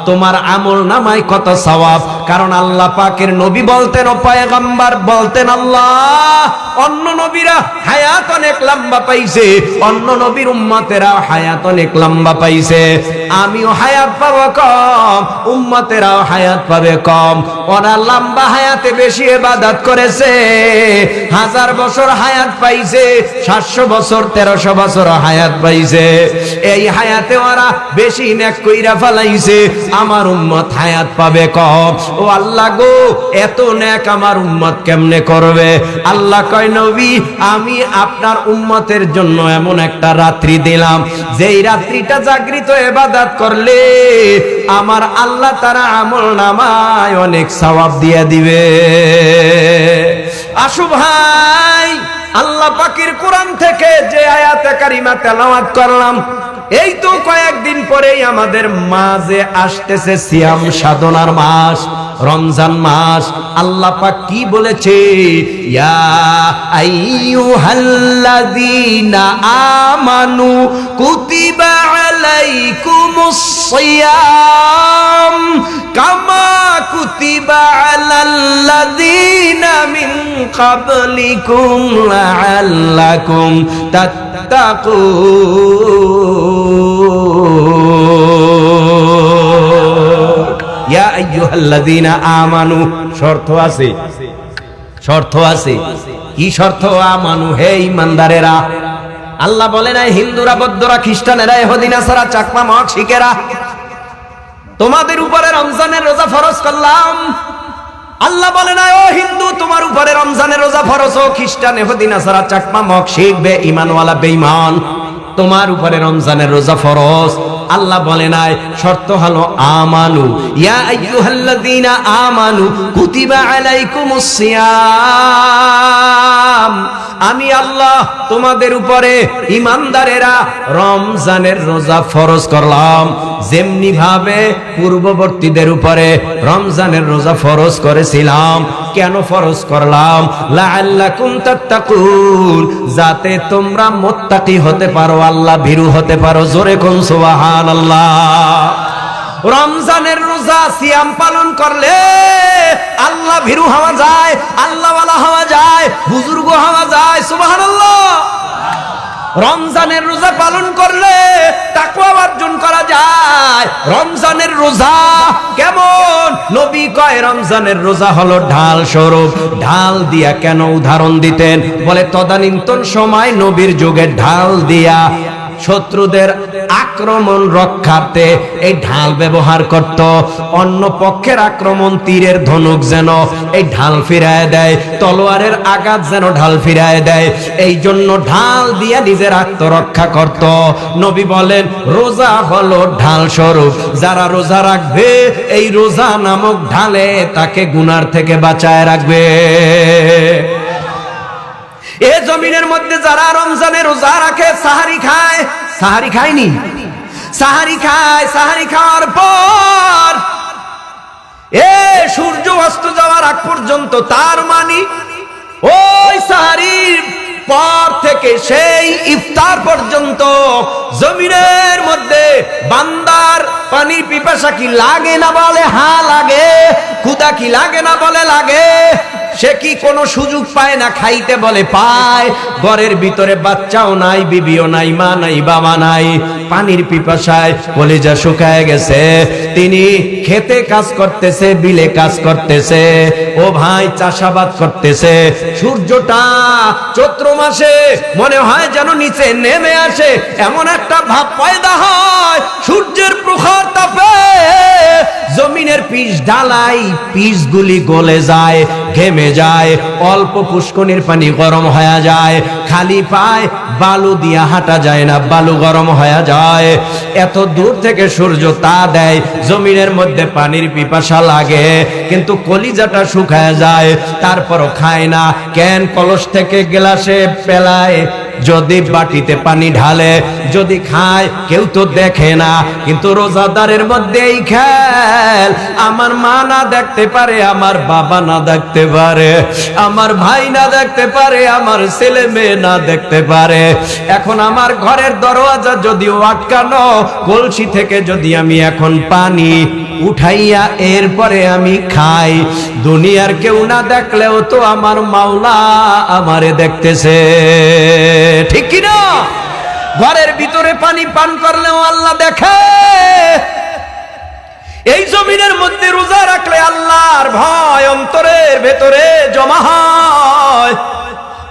Speaker 1: তোমার আমল নামায় কত সওয়াব। কারণ আল্লাহ পাকের নবী বলতেন, ও পয়গম্বর বলতেন, আল্লাহ অন্য নবীরা হায়াত অনেক লম্বা পাইছে, অন্য নবীর উম্মতেরা হায়াত অনেক লম্বা পাইছে, আমিও হায়াত পাবো কম, উম্মতেরাও হায়াত পাবে কম। ওরা লম্বা হায়াতে বেশি ইবাদত করেছে, 1000 বছর হায়াত পাইছে, 700 বছর 1300 বছর হায়াত পাইছে। এই হায়াতে ওরা বেশি নেক কইরা ফেলাইছে, আমার উম্মত হায়াত পাবে কম। ও আল্লাহ গো, এত নেক আমার উম্মত কেমনে করবে? আল্লাহ কয়, নবী আমি আপনার উম্মতের জন্য এমন একটা রাত্রি দিলাম, যেই রাত্রিটা জাগৃত ইবাদত করলে আমার আল্লাহ তারা আমল নামায় অনেক সওয়াব দিয়ে দিবে। আসো ভাই, আল্লাহ পাকের কোরআন থেকে যে আয়াতে কারিমা তেলাওয়াত করলাম, এই তো কয়েকদিন পরেই আমাদের মাঝে আসতেছে সিয়াম সাধনার মাস, রমজান মাস। আল্লাহ পাক কি বলেছে? ইয়া আইয়ুহাল্লাযীনা আমানু কুতিবা আলাইকুমুস সিয়াম কামা কুতিবা আলাল্লাযীনা মিন ক্বাবলিকুম লাআল্লাকুম তাত্তাকুন। ইয়া আইয়ুহাল্লাযীনা আমানু, শর্ত আছে, শর্ত আছে। কি শর্ত? আমানু, হে ঈমানদারেরা। আল্লাহ বলে নাই হিন্দুরা, বৌদ্ধরা, খ্রিস্টানেরা, ইহুদি, নাসারা, চাকমা, মগ, শিখেরা তোমাদের উপরে রমজানের রোজা ফরজ করলাম। আল্লাহ বলে না ও হিন্দু তোমার উপরে রমজানের রোজা ফরজ, ও খ্রিস্টান, ইহুদি, নাসারা, চাকমা, মগ, শিখ, বেঈমানওয়ালা, বেঈমান তোমার উপরে রমজানের রোজা ফরজ। আল্লাহ বলে নাই, শর্ত হলো আমানু। ইয়া আইয়ুহাল্লাযীনা আমানু কুতিবা আলাইকুমুস সিয়াম, আমি আল্লাহ তোমাদের উপরে ঈমানদারেরা রমজানের রোজা ফরজ করলাম, যেমনি ভাবে পূর্ববর্তীদের উপরে রমজানের রোজা ফরজ করেছিলাম। কেন ফরজ করলাম? লাআল্লাকুম তাত্তাকুন, যাতে তোমরা মুত্তাকি হতে পারো, আল্লাহ ভীরু হতে পারো। জোরে কোন সুবহানাল্লাহ। রমজানের রোজা সিয়াম পালন করলে আল্লাহ ভীরু হওয়া যায়, আল্লাহওয়ালা হওয়া যায়, বুজুর্গ হওয়া যায়। সুবহানাল্লাহ। রমজানের রোজা পালন করলে তাকওয়া অর্জন করা যায়। রমজানের রোজা কেমন? নবী কয় রমজানের রোজা হলো ঢাল স্বরূপ। ঢাল দিয়া কেন উদাহরণ দিতেন? বলে তদানীন্তন সময় নবীর যুগে ঢাল দিয়া শত্রুদের আক্রমণ রক্ষার্থে এই ঢাল ব্যবহার করত। অন্য পক্ষের আক্রমণ তীরের ধনুক যেন এই ঢাল ফিরায় দেয়, তলোয়ারের আঘাত যেন ঢাল ফিরায় দেয়, এই জন্য ঢাল দিয়ে নিজের আত্মরক্ষা করত। নবী বলেন রোজা হলো ঢাল স্বরূপ, যারা রোজা রাখবে এই রোজা নামক ঢালে তাকে গুনার থেকে বাঁচায় রাখবে। এ জমিনের মধ্যে যারা রমজানে রোজা রাখে সাহারি খায়, সাহারি খায়নি, সাহারি খায়, সাহারি খাওয়ার পর সূর্য অস্ত যাওয়ার আগ পর্যন্ত, তার মানে ওই সাহারির পর থেকে সেই ইফতার পর্যন্ত জমিনের মধ্যে বান্দার পানির পিপাসা কি লাগে না বলে হ্যাঁ লাগে, ক্ষুধা কি লাগে না বলে লাগে, সে কি কোনো সুযোগ পায় না খাইতে বলে পায়। ঘরের ভিতরে বাচ্চাও নাই, বিবিও নাই, মা নাই, বাবা নাই, পানির পিপাসায় কলিজা শুকায় গেছে, তিনি খেতে কাজ করতেছে, বিলে কাজ করতেছে, ও ভাই চাষাবাদ করতেছে। সূর্যটা চৈত্র মাসে মনে হয় যেন নিচে নেমে আসে, এমন একটা ভাব পয়দা হয়। সূর্যের প্রখর তাপে জমিনের পিচ ঢালাই, পিচগুলি গলে যায়, ঘেমে যায়, অল্প পুষ্কনির পানি গরম হয়ে যায়, খালি পায় বালু দিয়া হাঁটা যায় না, বালু গরম হয়ে যায়। এত দূর থেকে সূর্য তা দেয়, জমিনের মধ্যে পানির পিপাসা লাগে, কিন্তু কলিজাটা শুকায় যায়, তারপরও খায় না। কেন? কলস থেকে গ্লাসে পেলায়, যদি বাটিতে পানি ঢালে, যদি খায় কেউ তো দেখে না, কিন্তু রোজাদারের মধ্যে এই খেল, আমার মা না দেখতে পারে, আমার বাবা না দেখতে পারে, আমার ভাই না দেখতে পারে, আমার ছেলে মেয়ে না দেখতে পারে। এখন আমার ঘরের দরওয়াজা যদিও আটকানো, কলসি থেকে যদি আমি এখন পানি উঠাইয়া এরপরে আমি খাই, দুনিয়ার কেউ না দেখলেও তো আমার মাওলা আমারে দেখতেছে, ঠিক কি না? ঘরের ভিতরে পানি পান করলেও আল্লাহ দেখে। এই জমিনের মধ্যে রোজা রাখলে আল্লাহর ভয় অন্তরের ভেতরে জমা হয়,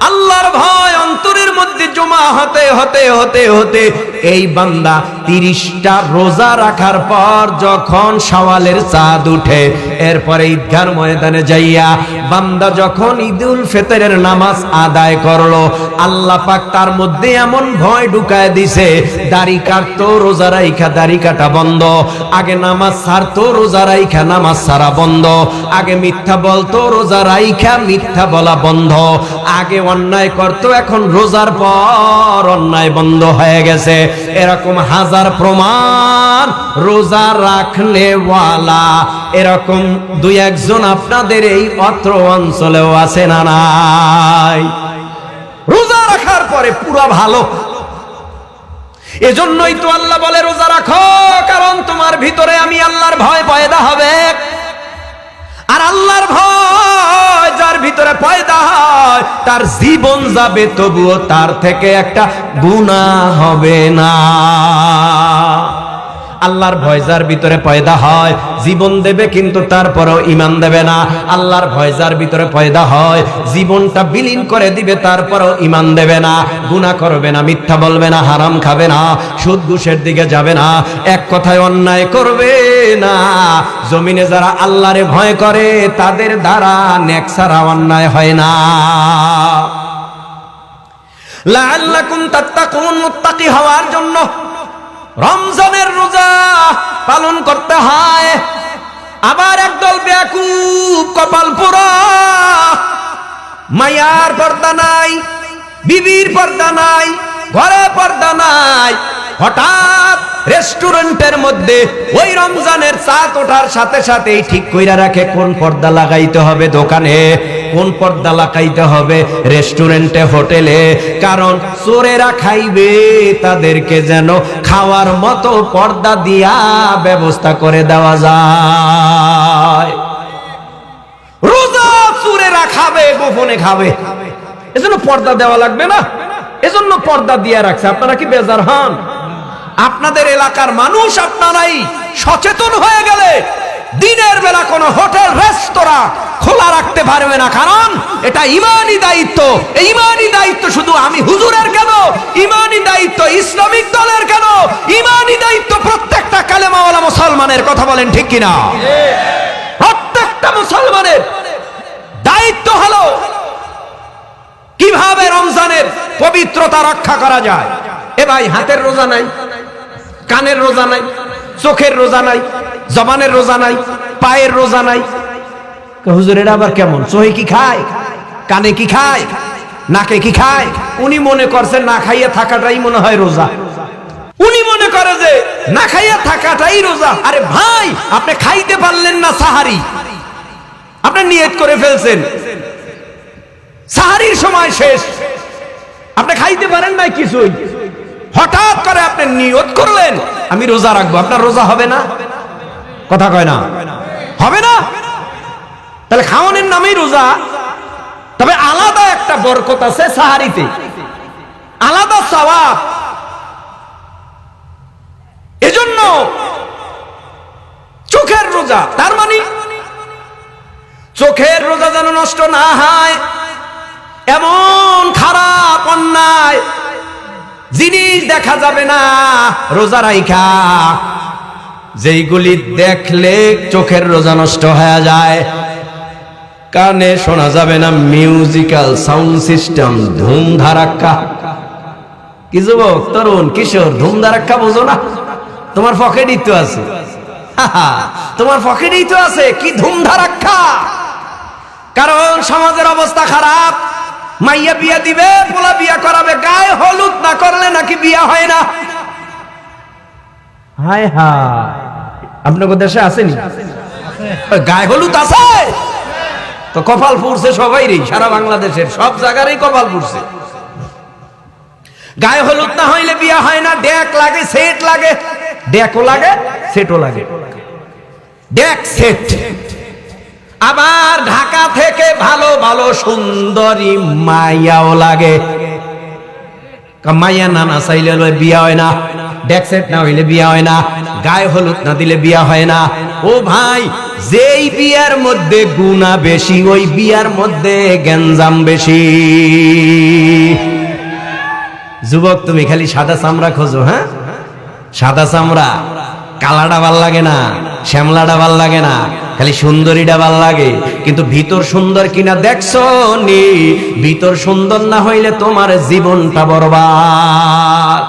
Speaker 1: আল্লাহর ভয় অন্তরের মধ্যে জমা হতে হতে হতে হতে এই বান্দা 30টা রোজা রাখার পর যখন শাওয়ালের চাঁদ উঠে, এরপরে ঈদগার ময়দানে যাইয়া বান্দা যখন ঈদুল ফিতরের নামাজ আদায় করলো, আল্লাহ পাক তার মধ্যে এমন ভয় ঢুকায় দিছে, দাড়ি কাটতো রোজা রাইখা দাড়ি কাটা বন্ধ, আগে নামাজ ছাড়তো রোজা রাইখা নামাজ ছাড়া বন্ধ, আগে মিথ্যা বলতো রোজা রাইখা মিথ্যা বলা বন্ধ, আগে অন্যায় করতো এখন রোজার পর অন্যায় বন্ধ হয়ে গেছে। এরকম হাজার প্রমাণ রোজা রাখলে ওয়ালা, এরকম দুই একজন আপনাদের এই অত্র অঞ্চলেও আছে না নাই? রোজা রাখার পরে পুরা ভালো। এজন্যই তো আল্লাহ বলে রোজা রাখো, কারণ তোমার ভিতরে আমি আল্লাহর ভয় পয়দা হবে। আর আল্লাহর ভয় যার ভিতরে পয়দা হয়, তার জীবন যাবে তবুও তার থেকে একটা গুনাহ হবে না। আল্লাহর ভয় যার ভিতরে পয়দা হয়, জীবন দেবে কিন্তু তারপরেও ঈমান দেবে না। আল্লাহর ভয় যার ভিতরে পয়দা হয়, জীবনটা বিলীন করে দিবে তারপরেও ঈমান দেবে না, গুনাহ করবে না, মিথ্যা বলবে না, হারাম খাবে না, সুদ ঘুষের দিকে যাবে না, এক কথায় অন্যায় করবে না। জমিনে যারা আল্লাহরে ভয় করে তাদের দ্বারা নেক ছাড়া অন্যায় হয় না। লাআল্লাকুম তাত্তাকুন, মুত্তাকি হওয়ার জন্য রমজানের রোজা পালন করতে হয়। আবার একদল বেয়াকুব কপাল পোড়া, মায়ার পর্দা নাই, বিবির পর্দা নাই, ঘরে পর্দা নাই, হঠাৎ রেস্টুরেন্টের মধ্যে ওই রমজানের চাঁদ ওঠার সাথে সাথেই ঠিক কইরা রাখে কোন পর্দা লাগাইতে হবে দোকানে, কোন পর্দা লাগাইতে হবে রেস্টুরেন্টে, হোটেলে, কারণ চোরেরা খাইবে, তাদেরকে যেন খাওয়ার মতো পর্দা দিয়া ব্যবস্থা করে দেওয়া যায়। রোজা চোরেরা খাবে, গোপনে খাবে, এজন্য পর্দা দেওয়া লাগবে না, এজন্য পর্দা দিয়ে রাখছে। আপনারা কি বেজার হন? আপনাদের এলাকার মানুষ আপনারাই সচেতন হয়ে গেলে দিনের বেলা কোনো হোটেল রেস্তোরাঁ খোলা রাখতে পারবে না, কারণ এটা ঈমানি দায়িত্ব। এই ঈমানি দায়িত্ব শুধু আমি হুজুরের কেন, ঈমানি দায়িত্ব ইসলামিক দলের কেন, ঈমানি কথা বলেন ঠিক কিনা? প্রত্যেকটা মুসলমানের দায়িত্ব হলো কিভাবে রমজানের পবিত্রতা রক্ষা করা যায়। এ ভাই, হাতের রোজা নাই, কানের রোজা নাই, চোখের রোজা নাই, জবানের রোজা নাই, পায়ের রোজা নাই। হুজুর এটা আবার কেমন? চোখে কি খায়, কানে কি খায়, নাকে কি খায়? উনি মনে করছেন না খাইয়া থাকাটাই মনে হয় রোজা। উনি মনে করে যে না খাইয়া থাকাটাই রোজা। আরে ভাই, আপনি খাইতে পারলেন না সাহারি, আপনি নিয়ত করে ফেলছেন, সাহারির সময় শেষ, আপনি খাইতে পারেন নাই কিছুই, হঠাৎ করে আপনি নিয়ত করলেন আমি রোজা রাখবো, আপনার রোজা হবে না? কথা কয় না, হবে না? তাহলে খাওয়ানোর নামেই রোজা। তবে আলাদা একটা বরকত আছে সাহারিতে, আলাদা সওয়াব। এজন্য চোখের রোজা, তার মানে চোখের রোজা যেন নষ্ট না হয় এমন খারাপ অন্যায় জিনিস দেখা যাবে না রোজা রাইখা, যেইগুলি দেখলে চোখের রোজা নষ্ট হয়ে যায়। কানে শোনা যাবে না মিউজিক্যাল সাউন্ড সিস্টেম, ধুম ধারাক্কা। কি যুবক, তরুণ, কিশোর, ধুম ধারাক্কা বোঝো না? তোমার পকেটেই তো আছে, তোমার পকেটেই তো আছে। কি ধুম ধারাক্কা? কারণ সমাজের অবস্থা খারাপ। মাইয়া বিয়া দিবে, পোলা বিয়া করাবে, গায়ে হলুদ না করলে নাকি বিয়া হয় না। হায় হায়, আপনাদের দেশে আসেনি গায়ে হলুদ? আছে তো কপাল পুড়ছে সবাইরই, সারা বাংলাদেশের সব জায়গারই কপাল পুড়ছে। গায়ে হলুদ না হইলে বিয়া হয় না। ডেক লাগে, সেট লাগে, ডেকও লাগে, সেটও লাগে, ডেক সেট। আবার ঢাকা থেকে ভালো ভালো সুন্দরী মাইয়াও লাগে। মাইয়া না চাইলে বিয়া হয় না, ডেক সেট না হইলে বিয়া হয় না, গায়ে হলুদ না দিলে বিয়া হয় না। ও ভাই, যেই বিয়ার মধ্যে গুনাহ বেশি ওই বিয়ার মধ্যে গ্যাঞ্জাম বেশি। যুবক, তুমি খালি সাদা চামড়া খোঁজো। হ্যাঁ, সাদা চামড়া, কালাটা ভাল লাগে না, শ্যামলাটা ভাল লাগে না, খালি সুন্দরীটা ভাল লাগে। কিন্তু ভিতর সুন্দর কিনা দেখছো নি? ভিতর সুন্দর না হইলে তোমার জীবনটা বরবাদ।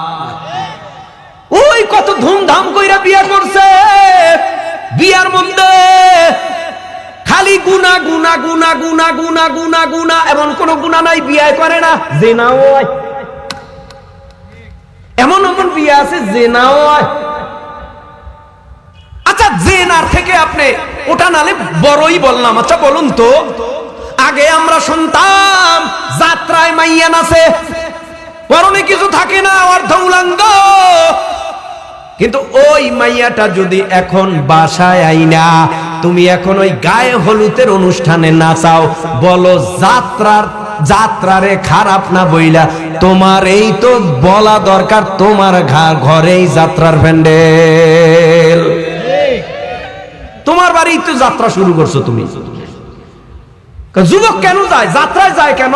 Speaker 1: ওই কত ধুমধাম কইরা বিয়া করছে, বিয়ার মধ্যে খালি গুনা গুনা গুনা গুনা গুনা গুনা গুনা, এমন কোন গুনাহ নাই বিয়ে করে না। জিনাও হয়, এমন এমন বিয়ে আছে জিনাও হয়। আচ্ছা, জেনার থেকে আপনি ওটা নালে বড়ই বললাম। আচ্ছা বলুন তো, আগে আমরা শুনতাম যাত্রায় মাইয়া নাচে, পরনে কিছু থাকে না, অর্ধ উলঙ্গ। কিন্তু ওই মাইয়াটা যদি এখন বাসায় আইনা তুমি এখন ওই গায়ে হলুদের অনুষ্ঠানে নাচাও, বলো যাত্রারে খারাপ না বইলা, তোমার এই তো বলা দরকার তোমার ঘরেই যাত্রার প্যান্ডেল, তোমার বাড়ি তো যাত্রা শুরু করছো তুমি। যুবক কেন যায় যাত্রায়? যায় কেন?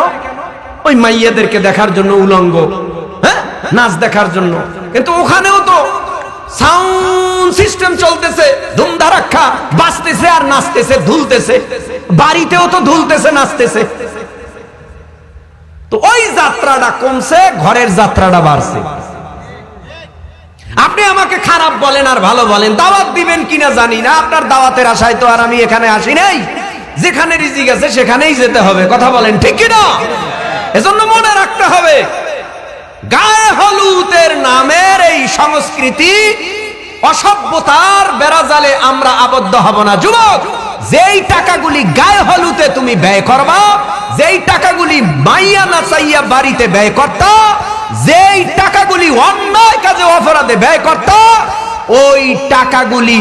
Speaker 1: ওই মাইয়াদেরকে দেখার জন্য, উলঙ্গ, হ্যাঁ, নাচ দেখার জন্য। কিন্তু ওখানেও তো সাউন্ড সিস্টেম চলতেছে, ধুমধারাক্কা, বাজতেছে আর নাচতেছে, ধুলতেছে। বাড়িতেও তো ধুলতেছে, নাচতেছে। তো ওই যাত্রাটা কমছে, ঘরের যাত্রাটা বাড়ছে। আপনি আমাকে খারাপ বলেন আর ভালো বলেন, দাওয়াত দিবেন কিনা জানি না। আপনার দাওয়াতের আশায় তো আর আমি এখানে আসি নাই। যেখানে রিজিক আছে সেখানেই যেতে হবে। কথা বলেন ঠিক কিনা? এজন্য মনে রাখতে হবে, গায়ে হলুদের নামের এই সংস্কৃতি, অসভ্যতার বেড়াজালে আমরা আবদ্ধ হব না। যুবক, যেই টাকাগুলি গায়ে হলুদে তুমি ব্যয় করবা, যেই টাকাগুলি মাইয়া নাচাইয়া বাড়িতে ব্যয় করতা, যেই টাকাগুলি অন্যায় কাজে অপরাধে ব্যয় করতা, ওই টাকাগুলি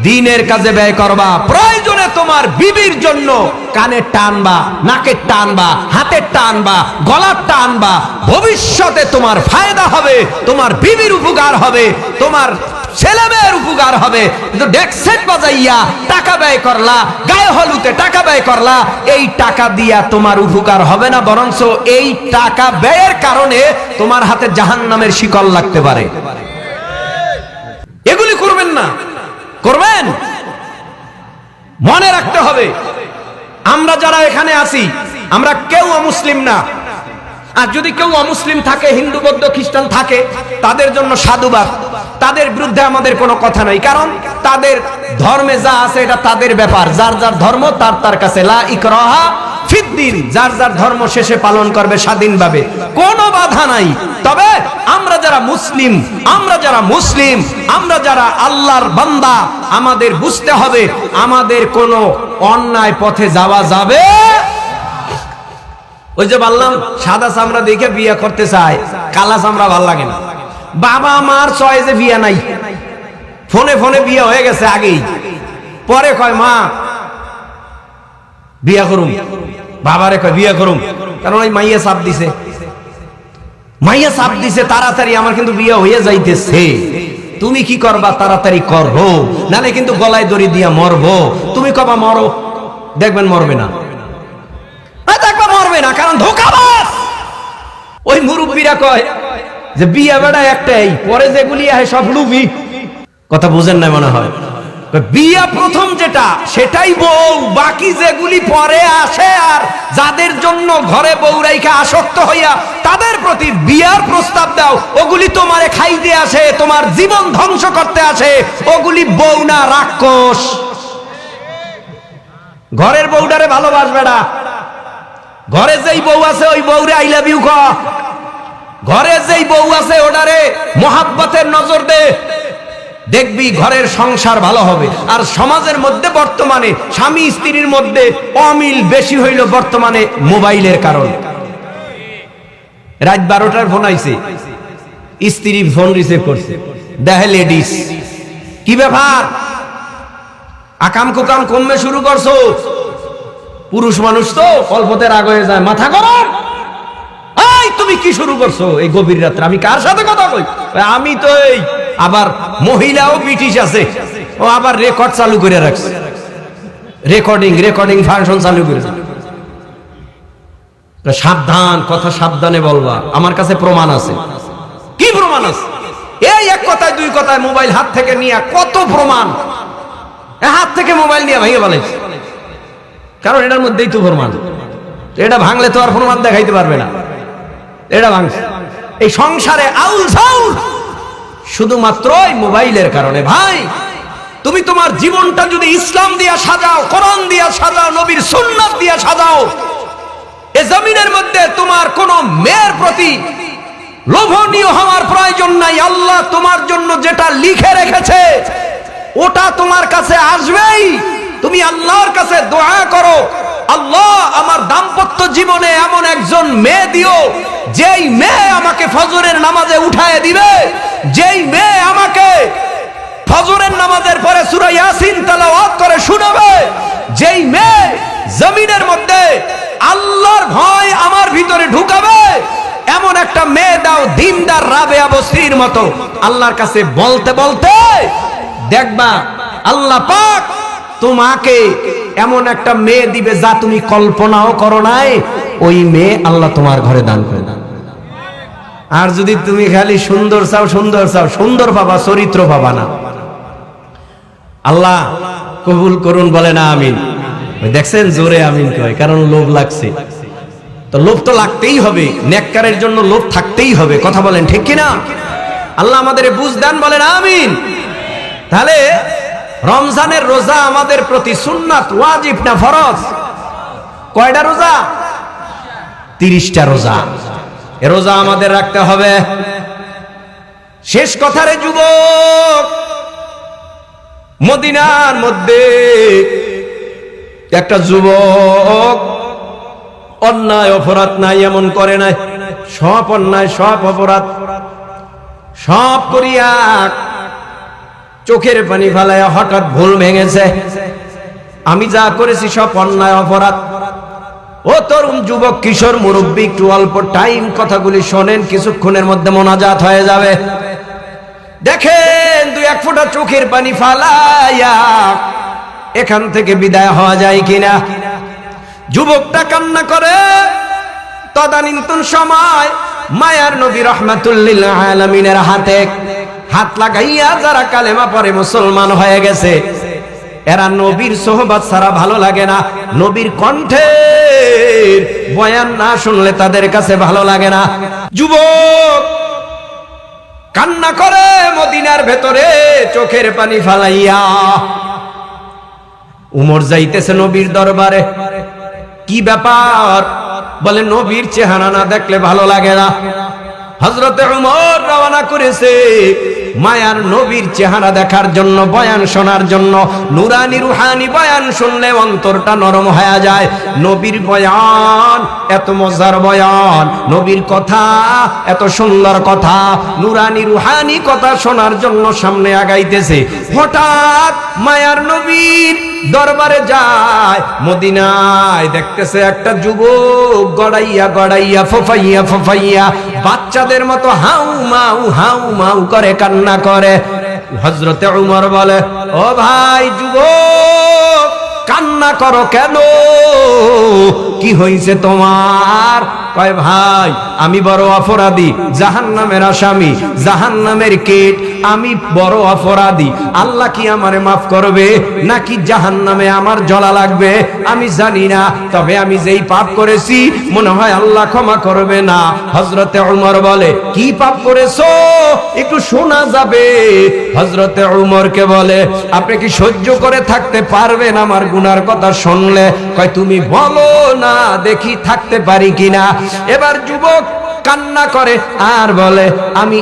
Speaker 1: দিনের কাজে ব্যয় করবা। প্রয়োজনে তোমার বিবির জন্য কানের টানবা, নাকের টানবা, হাতের টানবা, গলার টানবা। ভবিষ্যতে তোমার ফায়দা হবে, তোমার বিবির উপকার হবে, তোমার ছেলে মেয়ের উপকার হবে। কিন্তু ডেকসেট বাজাইয়া টাকা ব্যয় করলা, গায়ে হলুদে টাকা ব্যয় করলা, এই টাকা দিয়া তোমার উপকার হবে না, বরঞ্চ এই টাকা ব্যয়ের কারণে তোমার হাতে জাহান্নামের শিকল লাগতে পারে। এগুলি করবেন না। করবেন? মনে রাখতে হবে, আমরা যারা এখানে আছি আমরা কেউ অমুসলিম না। আর যদি কেউ অমুসলিম থাকে, হিন্দু বৌদ্ধ খ্রিস্টান থাকে, তাদের জন্য সাধুবাদ, তাদের বিরুদ্ধে আমাদের কোনো কথা নাই। কারণ তাদের ধর্মে যা আছে এটা তাদের ব্যাপার, যার যার ধর্ম তার তার কাছে, লা ইকরাহা ফিদ্দিন, যার যার ধর্ম শেষে পালন করবে স্বাধীনভাবে, কোনো বাধা নাই। তবে আমরা যারা মুসলিম, আমরা যারা আল্লাহর বান্দা, আমাদের বুঝতে হবে আমাদের কোনো অন্যায় পথে যাওয়া যাবে। ওই যে বললাম, সাদা চামড়া দেখে বিয়ে করতে চায়, কালা চামড়া ভাল লাগে না। বাবা মার চয়েসে বিয়ে নাই, ফোনে ফোনে বিয়ে হয়ে গেছে আগেই, পরে কয় মা বিয়ে করুম, বাবারে কয় বিয়ে করুম, কারণ ওই মাইয়া চাপ দিছে তাড়াতাড়ি, আমার কিন্তু বিয়ে হয়ে যাইতেছে, তুমি কি করবা, তাড়াতাড়ি করো, নালে কিন্তু গলায় দড়ি দিয়া মরবো। তুমি কবা মরো, দেখবেন মরবে না, কারণ ধোঁকাবাজ। ওই মুরব্বীরা কয় যে বিয়ে বেড়া একটাই, পরে যেগুলি আহে সব লুবি। কথা বুঝেন না মনে হয়? বিয়ে প্রথম যেটা সেটাই বউ, বাকি যেগুলি পরে আসে, আর যাদের জন্য ঘরে বউ রাইখা আসক্ত হইয়া তাদের প্রতি বিয়ার প্রস্তাব দাও, ওগুলি তোমারে খাইতে আসে, তোমার জীবন ধ্বংস করতে আসে, ওগুলি বউ না, রাক্ষস। ঘরের বউটারে ভালোবাসবে না, ঘরে যেই বউ আছে ওই বউরে আই লাভ ইউ ক, ঘরে যেই বউ আছে ওটারে মোহাব্বতের নজর দে, দেখবি ঘরের সংসার ভালো হবে। আর সমাজের মধ্যে বর্তমানে স্বামী স্ত্রীর মধ্যে অমিল বেশি হইল বর্তমানে মোবাইলের কারণে। রাত 12টার ফোন আইছে, স্ত্রী ফোন রিসিভ করছে, দেখে লেডিস, কি ব্যাপার, আকাম কুকাম কমবে শুরু করছো? পুরুষ মানুষ তো অল্পতে রাগ হয়ে যায়, মাথা গরম, এই তুমি কি শুরু করছো এই গভীর রাত্রে, আমি কার সাথে কথা কই? আমি তো এই, আবার মহিলাও ব্রিটিশ আছে, ও আবার রেকর্ড চালু করে রাখছে, রেকর্ডিং ফাংশন চালু করে। সাবধান, কথা সাবধানে বলবা, আমার কাছে প্রমাণ আছে। কি প্রমাণ আছে? এই এক কথায় দুই কথায় মোবাইল হাত থেকে নিয়ে কত প্রমাণ, হাত থেকে মোবাইল নিয়ে ভেঙে বলেছে, কারণ এটার মধ্যেই তো প্রমাণ। এটা ভাঙলে তো আর প্রমাণ দেখাইতে পারবে না, এটা ভাঙছে। এই সংসারে আউল ঝাউল শুধুমাত্র এই মোবাইলের কারণে। ভাই, তুমি তোমার জীবনটা যদি ইসলাম দিয়া সাজাও, কোরআন দিয়া সাজাও, নবীর সুন্নাত দিয়া সাজাও, এই জমিনের মধ্যে তোমার কোন মেয়ের প্রতি লোভনীয় হওয়ার প্রয়োজন নাই। আল্লাহ তোমার জন্য যেটা লিখে রেখেছে ওটা তোমার কাছে আসবেই। তুমি আল্লাহর কাছে দোয়া করো, আল্লাহ আমার দাম্পত্য জীবনে এমন একজন মেয়ে দিও, যেই মেয়ে আমাকে ফজরের নামাজে উঠায় দিবে, যেই মেয়ে আমাকে ফজরের নামাজের পরে সূরা ইয়াসিন তেলাওয়াত করে শোনাবে, যেই মেয়ে জমিনের মধ্যে আল্লাহর ভয় আমার ভিতরে ঢুকাবে, এমন একটা মেয়ে দাও, দিনদার রাবেয়া বসরির মতো। আল্লাহর কাছে বলতে বলতে দেখবা আল্লাহ পাক তোমাকে এমন একটা মেয়ে দিবে যা তুমি কল্পনাও করো নাই, ওই মেয়ে আল্লাহ তোমার ঘরে দান করে দেন। আর যদি তুমি খালি সুন্দর চাও, সুন্দর পাবা, চরিত্র পাবা না। আল্লাহ কবুল করুন, বলে না আমিন। দেখছেন জোরে আমিন কয়, কারণ লোভ লাগছে। তো লোভ তো লাগতেই হবে, নেককারের জন্য লোভ থাকতেই হবে। কথা বলেন ঠিক কিনা? আল্লাহ আমাদের বুঝ দেন, বলেন আমিন। তাহলে রমজানের রোজা আমাদের প্রতি সুন্নাত, ওয়াজিব না ফরজ? কয়টা রোজা? 30টা রোজা। এ রোজা আমাদের রাখতে হবে। শেষ কথা রে যুবক, মদিনার মধ্যে একটা যুবক অন্যায় অপরাধ নাই এমন করে নাই, সব অন্যায় সব অপরাধ সব করিয়া চোখের পানি ফেলায় হঠাৎ ভুল ভেঙেছে, আমি যা করেছি সব অন্যায় অপরাধ। ও তরুণ যুবক, কিশোর, মুরব্বী, একটু অল্প টাইম কথাগুলি শোনেন, কিছুক্ষণের মধ্যে মোনাজাত হয়ে যাবে। দেখেন 2-1 ফোঁটা চোখের পানি ফালাইয়া এখান থেকে বিদায় হওয়া যায় কিনা। যুবকটা কান্না করে। তদানীন্তন সময় মায়ার নবী রাহমাতুল লিল আলামিনের হাতে হাত লাগাইয়া যারা কালেমা পড়ে মুসলমান হয়ে গেছে, এরা নবীর সোহবত ছাড়া ভালো লাগে না, নবীর কণ্ঠের বয়ান না শুনলে তাদের কাছে ভালো লাগে না। যুবক কান্না করে মদিনার ভেতরে চোখের পানি ফালাইয়া। উমর যাইতেছে নবীর দরবারে। কি ব্যাপার? বলে নবীর চেহারা না দেখলে ভালো লাগে না। হযরতে উমর রওনা করেছে মায়ার নবীর চেহারা দেখার জন্য, বয়ান শোনার জন্য। নুরানি রুহানি বয়ান শুনলে অন্তরটা নরম হয়ে যায়। নবীর বয়ান এত মজার বয়ান, নবীর কথা এত সুন্দর কথা, নুরানি রুহানি কথা শোনার জন্য সামনে আগাইতেছে। হঠাৎ মায়ার নবীর দরবারে যায়, মদিনায় দেখতেছে একটা যুবক গড়াইয়া গড়াইয়া ফোফাইয়া ফোফাইয়া বাচ্চাদের মতো হাউ মাউ করে কান্না করে। হযরতে উমর বলে, ও ভাই যুবক, কান্না করো কেন? কি হয়েছে তোমার? কয় ভাই আমি বড় অপরাধী, জাহান্নামের আসামি, জাহান্নামের কীট, আমি বড় অপরাধী। আল্লাহ কি আমারে মাফ করবে নাকি জাহান্নামে আমার জ্বলা লাগবে আমি জানি না, তবে আমি যেই পাপ করেছি মনে হয় আল্লাহ ক্ষমা করবে না। হযরতে উমর বলে, কি পাপ করেছো একটু শোনা যাবে? হযরতে উমরকে বলে, আপনি কি সহ্য করে থাকতে পারবেন আমার গুনার কথা শুনলে? কয় তুমি বলো না দেখি থাকতে পারি কিনা। এবার যুবক কান্না করে আর বলে, আমি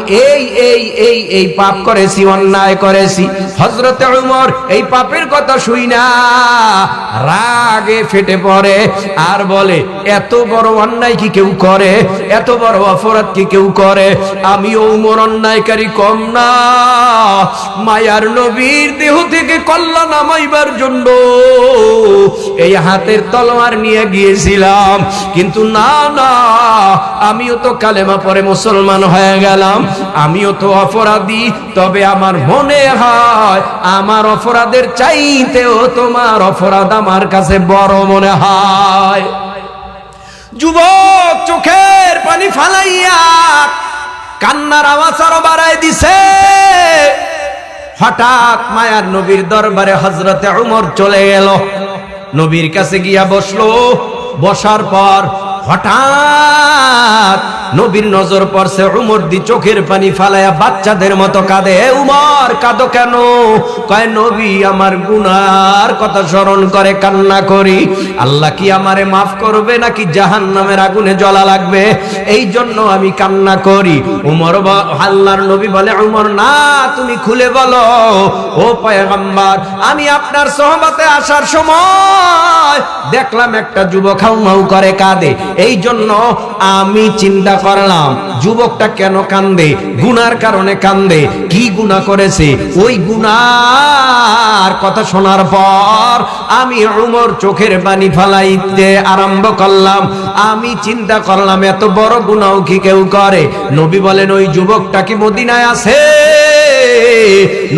Speaker 1: এই পাপ করেছি, অন্যায় করেছি। হযরতে উমর এই পাপের কথা শুই না রাগে ফেটে পড়ে আর বলে, এত বড় অন্যায় কি কেউ করে? এত বড় অপরাধ কি কেউ করে? আমি উমর অন্যায়কারী কম না। মায়ার নবীর দেহ থেকে কল্লা নামাইবার জন্য এই হাতের তলোয়ার নিয়ে গিয়েছিলাম, কিন্তু না না, আমিও তো কালেমা পড়ে মুসলমান হয়ে গেলাম, আমিও তো অপরাধী। তবে আমার মনে হয় আমার অপরাধের চাইতেও তোমার অপরাধ আমার কাছে বড় মনে হয়। যুবক চোখের পানি ফালাইয়া কান্নার আওয়াজ আরো বাড়ায় দিছে। হঠাৎ মায়ার নবীর দরবারে হযরতে উমর চলে গেল, নবীর কাছে গিয়া বসলো। বসার পর হঠাৎ নবীর নজর পড়ছে উমর দি চোখের পানি ফালায়া বাচ্চাদের মতো কাঁদে। উমর কাঁদো কেন? কয় নবী আমার গুনার কথা স্মরণ করে কান্না করি, আল্লাহ কি আমারে মাফ করবে নাকি জাহান্নামের আগুনে জ্বলা লাগবে, এই জন্য আমি কান্না করি। উমর আল্লাহর নবী বলে, উমর না, তুমি খুলে বলো। ও পয়গম্বর, আমি আপনার সোহবতে আসার সময় দেখলাম একটা যুবক হাউ মাউ করে কাঁদে, এই জন্য আমি চিন্তা করলাম যুবকটা কেন কান্দে, গুনার কারণে কান্দে। কি গুনাহ করেছে? ওই গুনার কথা শোনার পর আমি উমর চোখের পানি ফালাইতে আরম্ভ করলাম। আমি চিন্তা করলাম এত বড় গুনাহ কি কেউ করে? নবী বলেন, ওই যুবকটা কি মদিনায় আছে?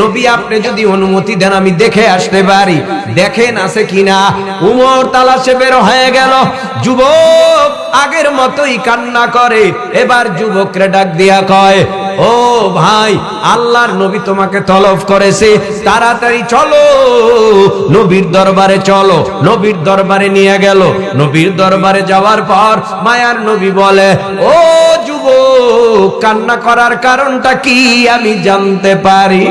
Speaker 1: নবী আপনি যদি অনুমতি দেন আমি দেখে আসতে পারি, দেখেন আছে কিনা। উমর তালাশে বের হয়ে গেল। যুবক আগের মতোই কান্না করে। এবার যুবকরে ডাক দিয়া কয়, ও ভাই, আল্লাহর নবী তোমাকে তলব করেছে, তাড়াতাড়ি চলো নবীর দরবারে চলো। নবীর দরবারে নিয়ে গেল। নবীর দরবারে যাওয়ার পর মায়ার নবী বলে, ও যুবক, কান্না করার কারণটা কি আমি জানতে পারি?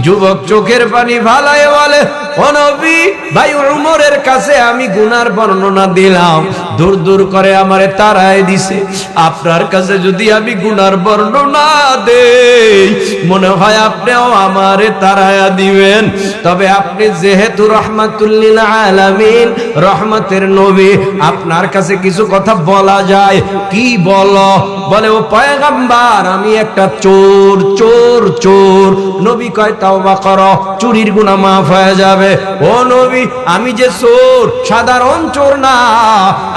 Speaker 1: যুবক চোখের পানি ফালায় বলে, ও নবী, ভাই উমরের কাছে আমি গুনার বর্ণনা দিলাম, দূর দূর করে আমারে তাড়ায় দিছে। আপনার কাছে যদি আমি গুনার বর্ণনা দেই মনে হয় আপনিও আমারে তাড়ায়া দিবেন। তবে আপনি যেহেতু রাহমাতুল লিল আলামিন, রহমতের নবী, আপনার কাছে কিছু কথা বলা যায়। কি বলো? বলে, ও পয়গম্বর, আমি একটা চোর। নবী কয়, তাওবা করো, চুরির গুনাহ মাফ হয়ে যাবে। যাবে। ও নবী, আমি যে চোর, সাধারণ চোর না,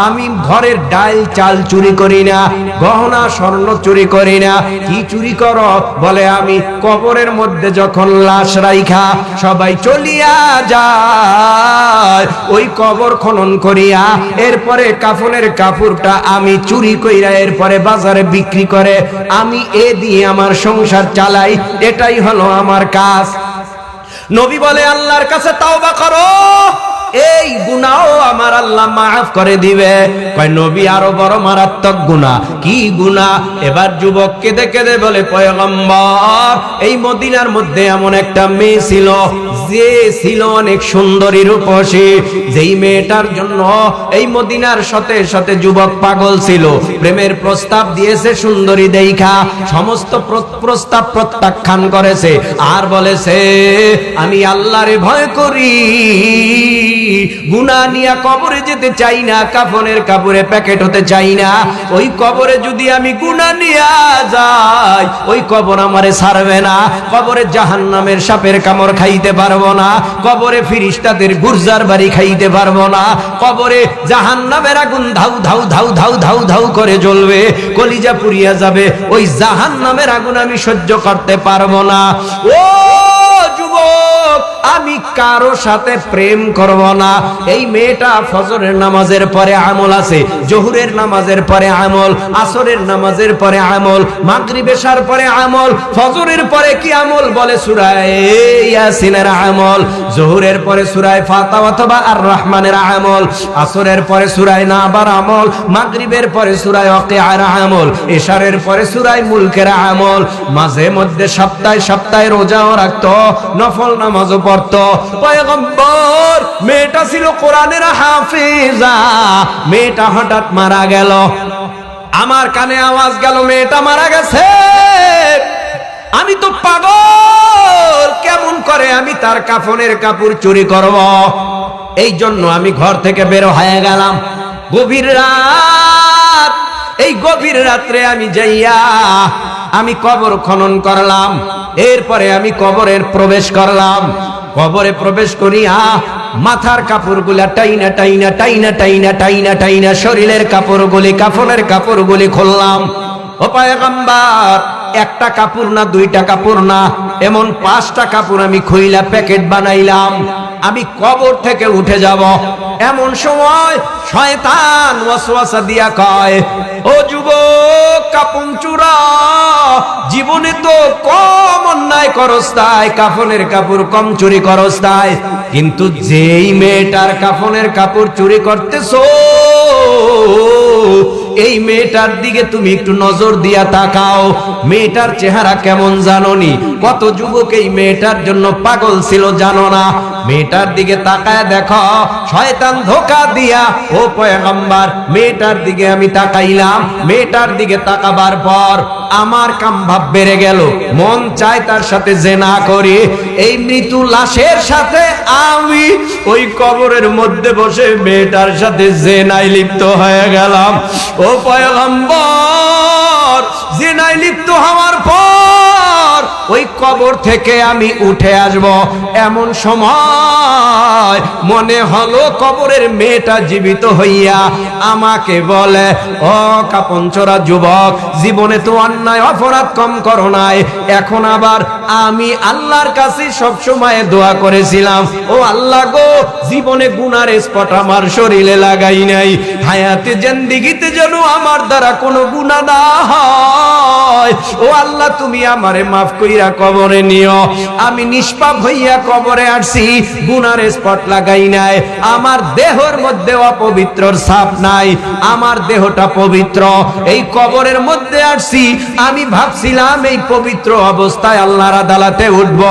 Speaker 1: আমি ঘরের ডাল চাল চুরি করি না, গহনা স্বর্ণ চুরি করি না। কি চুরি করো? বলে আমি কবরের মধ্যে যখন লাশ রাইখা সবাই চলিয়া যায়, ওই কবর খনন করিয়া এরপরে কাফনের কাপড়টা আমি চুরি কইরা এরপরে বাজারে বিক্রি করে আমি এ দিয়ে আমার সংসার চালাই। এটাই হলো আমার কাজ। নবী বলে আল্লাহর কাছে তাওবা করো, এই গুনাহও আমার আল্লাহ মাফ করে দিবে। কয় নবী আরো বড় মারাত্মক গুনাহ। কি গুনাহ? এবার যুবককে দেখে বলে পয়গম্বর, এই মদিনার মধ্যে এমন একটা মেয়ে ছিল যে ছিল অনেক সুন্দরী রূপসী, যেই মেয়েটার জন্য এই মদিনার সাথে সাথে যুবক পাগল ছিল। প্রেমের প্রস্তাব দিয়েছে সুন্দরী দেইখা, সমস্ত প্রস্তাব প্রত্যাখ্যান করেছে আর বলেছে আমি আল্লাহরে ভয় করি, গুনাহ নিয়া কবরে যেতে চাই না, কাফনের কাপড়ে প্যাকেট হতে চাই না। ওই কবরে যদি আমি গুনাহ নিয়া যাই, ওই কবর আমারে ছাড়বে না। কবরে জাহান্নামের সাপের কামড় খাইতে পারবো না, কবরে ফিরিস্তাদের গুরজার বাড়ি খাইতে পারবো না, কবরে জাহান্নামের আগুন ধাউ ধাউ ধাউ ধাউ ধাউ ধাউ করে জ্বলবে, কলিজা পুড়িয়া যাবে। ওই জাহান্নামের আগুন আমি সহ্য করতে পারবো না। ও যুবক, আমি কারো সাথে প্রেম করব না। এই মেয়েটা ফজরের নামাজের পরে আমল আছে, জোহরের নামাজের পরে আমল, আসরের নামাজের পরে আমল, মাগরিব এশার পরে আমল, ফজরের পরে কি আমল? বলে সূরা ইয়াসিনের আমল, জোহরের পরে সূরা ফাতিহা অথবা আর রহমানের আমল, আসরের পরে সূরা নাবার আমল, মাগরিবের পরে সূরা ওয়াকিয়ার আমল, এশারের পরে সূরা মুলকের আমল। মাঝে মধ্যে সপ্তাহে সপ্তাহে রোজাও রাখতো, নফল নামাজও পড়তো। পয়গম্বর, মেয়েটা ছিল কোরআনের হাফেজা, মেয়েটা হঠাৎ মারা গেল। আমার কানে আওয়াজ গেল মেয়েটা মারা গেছে। আমি তো পাগল, কেমন করে আমি তার কাফনের কাপড় চুরি করব? এই জন্য আমি ঘর থেকে বের হয়ে গেলাম। গভীর রাত, এই গভীর রাত্রে আমি যাইয়া আমি কবর খনন করলাম। এরপরে আমি কবরের প্রবেশ করলাম। কবরে প্রবেশ করিয়া মাথার কাপড়গুলা টাইনা টাইনা টাইনা টাইনা টাইনা টাইনা শরীরের কাপড়গুলি, কাফনের কাপড়গুলি খুললাম। ও পয়গম্বর, একটা কাপড় না, দুইটা কাপড় না, এমন 5টা কাপড় আমি খুইলা প্যাকেট বানাইলাম। আমি কবর থেকে উঠে যাব। এমন সময় শয়তান ওয়াসওয়াসা দিয়া কয়, ও যুবক, কাপন চুরা, জীবনে তো কম অন্যায় করস তাই, কাফনের কাপড় কম চুরি করস তাই, কিন্তু যেই মেয়েটার কাফনের কাপড় চুরি করতেছো, এই মেয়েটার দিকে তুমি একটু নজর দিয়া তাকাও। মেয়েটার চেহারা কেমন জানোনি? কত যুবক এই মেয়েটার জন্য পাগল ছিল জানো না? মেয়েটার দিকে তাকায় দেখো। শয়তান ধোঁকা দিয়া, ও পয়গম্বর, মেয়েটার দিকে আমি তাকাইলাম। মেয়েটার দিকে তাকাবার পর আমার কাম ভাব বেড়ে গেল, মন চায় তার সাথে জিনা করি। এই মৃত্যু লাশের সাথে আমি ওই কবরের মধ্যে বসে মেয়েটার সাথে জিনায় লিপ্ত হয়ে গেলাম। ও পয়গম্বর, জিনায় লিপ্ত হওয়ার পর ওই কবর থেকে আমি উঠে আসব, এমন সময় মনে হলো কবরের মেয়েটা জীবিত হইয়া আমাকে বলে, ও কাপনচোরা যুবক, জীবনে তো অন্যায় অপরাধ কম করো নাই, এখন আবার আমি আল্লাহর কাছে সব সময় দোয়া করেছিলাম, ও আল্লাহ গো, জীবনে গুনার স্পট আমার শরীরে লাগাই নাই, হায়াতে জিন্দেগিতে যেন আমার দ্বারা কোনো গুনাহ না হয়। ও আল্লাহ, তুমি আমারে মাফ কইরা কবরে নিও। আমি নিষ্পাপ হইয়া কবরে আসছি, গুনার স্পট লাগাই নাই, আমার দেহের মধ্যে অপবিত্রর ছাপ নাই, আমার দেহটা পবিত্র। এই কবরের মধ্যে আসছি, আমি ভাবছিলাম এই পবিত্র অবস্থায় আল্লাহর আদালতে উঠব,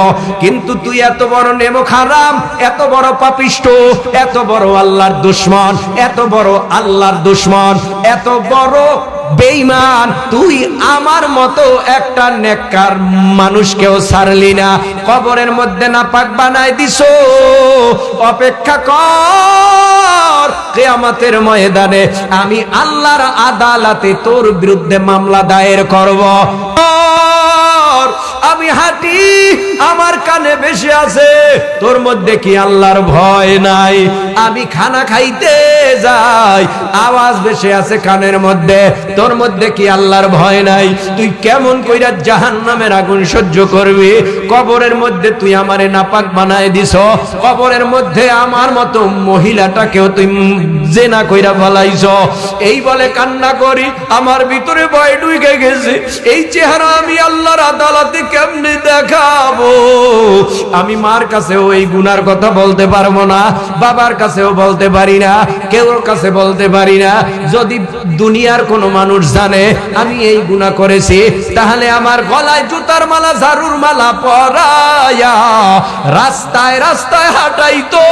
Speaker 1: কিন্তু তুই এত বড় নেমক হারাম, এত বড় পাপিষ্ঠ, এত বড় আল্লাহর দুশমন, এত বড় আল্লাহর দুশমন, এত বড় বেঈমান, তুই আমার মতো একটা নেককার মানুষকেও ছাড়লি না, কবরের মধ্যে নাপাক বানাই দিছো। অপেক্ষা কর, কিয়ামতের ময়দানে আমি আল্লাহর আদালতে তোর বিরুদ্ধে মামলা দায়ের করব। আমি হাঁটি, আমার কানে বেশি আছে, তোর মধ্যে কি আল্লাহর ভয় নাই? আমি খানা খাইতে যাই, আওয়াজ বেশি আছে কানের মধ্যে, তোর মধ্যে কি আল্লাহর ভয় নাই? তুই কেমন কইরা জাহান্নামের আগুন সহ্য করবি? কবরের মধ্যে তুই আমারে নাপাক বানায় দিছ, কবরের মধ্যে আমার মতো মহিলাটাকেও তুই জেনা কইরা ফলাইছ। এই বলে কান্না করি, আমার ভিতরে ভয় ঢুকে গেছে। এই চেহারা আমি আল্লাহর আদালতে কেমনে দেখাবো? আমি মার কাছেও এই গুনার কথা বলতে পারবো না, বাবার কাছেও বলতে পারি না, কেউ কাছে বলতে পারি না। যদি দুনিয়ার কোনো মানুষ জানে আমি এই গুনাহ করেছি, তাহলে আমার গলায় জুতার মালা, ঝাড়ুর মালা পরায়া রাস্তায় রাস্তায় হাঁটাইতো।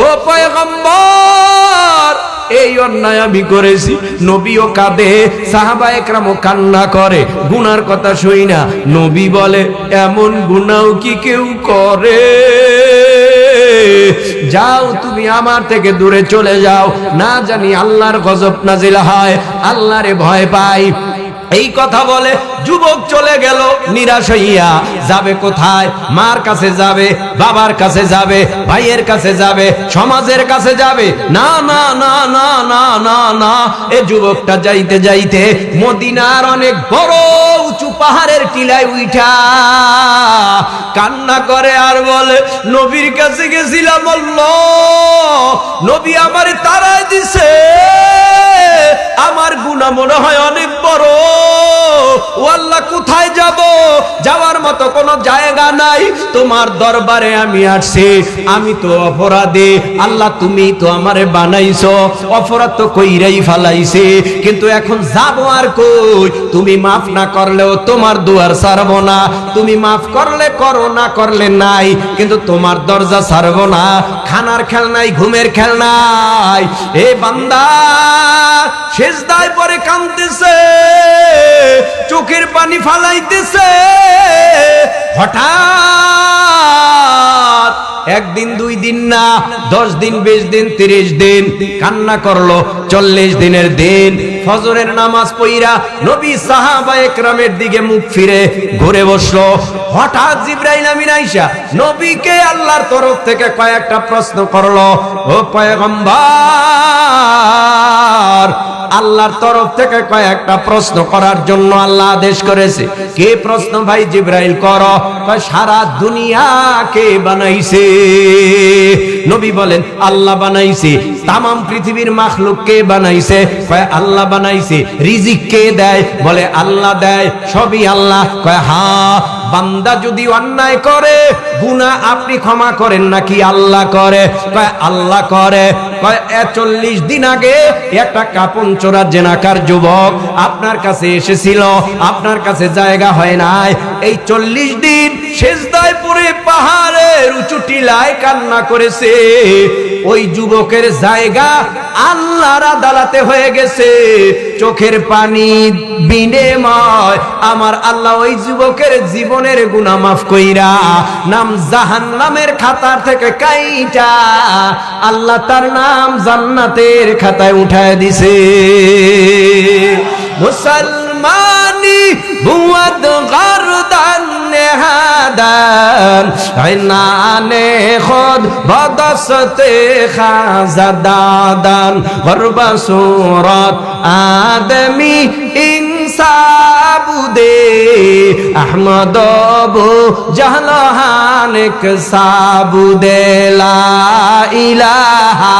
Speaker 1: ও পয়গম্বর, এই অন্যায় আমি করেছি। নবীও কাঁদে, সাহাবায়ে কেরামও কান্না করে গুনার কথা শুই না। নবী বলে, এমন গুনাও কি কেউ করে? যাও তুমি আমার থেকে দূরে চলে যাও, না জানি আল্লাহর গজব নাজিল হয়, আল্লাহরে ভয় পাই। এই কথা বলে যুবক চলে গেল নিরাশ হইয়া। যাবে কোথায়? মার কাছে যাবে, বাবার কাছে যাবে, ভাইয়ের কাছে যাবে, সমাজের কাছে যাবে? না না না না না না না। এই যুবকটা যাইতে যাইতে মদিনার অনেক বড় উঁচু পাহাড়ের টিলায় উঠা কান্না করে আর বলে, নবীর কাছে গেছিলাম, আল্লাহ নবী আমারে তাড়ায় দিছে, আমার গুনাহ মনে হয় অনেক বড়। ও আল্লাহ, কোথায় যাব? যাওয়ার মতো কোনো জায়গা নাই। তোমার দরবারে আমি আসছি, আমি তো অপরাধী। আল্লাহ তুমি তো আমারে বানাইছো, অপরাধ তো কইরাই ফালাইছে, কিন্তু এখন যাব আর কই? তুমি মাফ না করলেও তোমার দুয়ার ছাড়বো না। তুমি মাফ করলে করো, না করলে নাই, কিন্তু তোমার দরজা ছাড়বো না। খানার খেল নাই, ঘুমের খেল নাই। এ বান্দা সেজদায় পরে কাঁদতেছে, চোখের পানি ফালাইতেছে। হঠাৎ একদিন, 2 দিন না, 10 দিন, 20 দিন, 30 দিন কান্না করলো। 40 দিনের দিন ফজরের নামাজ পড়া নবী সাহাবায়ে কেরামের দিকে মুখ ফিরে ঘুরে বসলো। হঠাৎ জিবরাইল আমিন আইসা নবীকে আল্লাহর তরফ থেকে কয়েকটা প্রশ্ন করলো। ও পয়গম্বর, আল্লাহর তরফ থেকে কয়েকটা প্রশ্ন করার জন্য আল্লাহ আদেশ করেছে। কে প্রশ্ন ভাই? জিবরাইল করো। সারা দুনিয়া কে বানাইছে? নবী বলেন, আল্লাহ বানাইছে। তামাম পৃথিবীর মাখলুক কে বানাইছে? কয় আল্লাহ বানাইছে। রিজিক কে দেয়? বলে আল্লাহ দেয়। সবই আল্লাহ। কয় হ্যাঁ। বান্দা যদি অন্যায় করে, গুনাহ আপনি ক্ষমা করেন নাকি আল্লাহ করে? কয় আল্লাহ করে। কয় 40 দিন আগে একটা কাপন চোরা জেনাকার যুবক আপনার কাছে এসেছিল, আপনার কাছে জায়গা হয় নাই। এই 40 দিন সেজদায় পড়ে পাহাড়ের উঁচু টিলায় কান্না করেছে। ওই যুবকের জায়গা আল্লাহর আদালতে হয়ে গেছে। চোখের পানি বিনিময় আমার আল্লাহ ওই যুবকের জীবনের গুনাহ মাফ কইরা নাম জাহান্নামের খাতার থেকে কাইটা আল্লাহ তার নাম জান্নাতের খাতায় উঠায় দিছে। মুসলমানি বুয়াদ গারদান নেহাদান আইনানে খুদ বদসতে খাজাদাদান গরবা সুরত আদমি ইনসাবুদে আহমদ বু জাহলাহান ক সাবুদে লা ইলাহা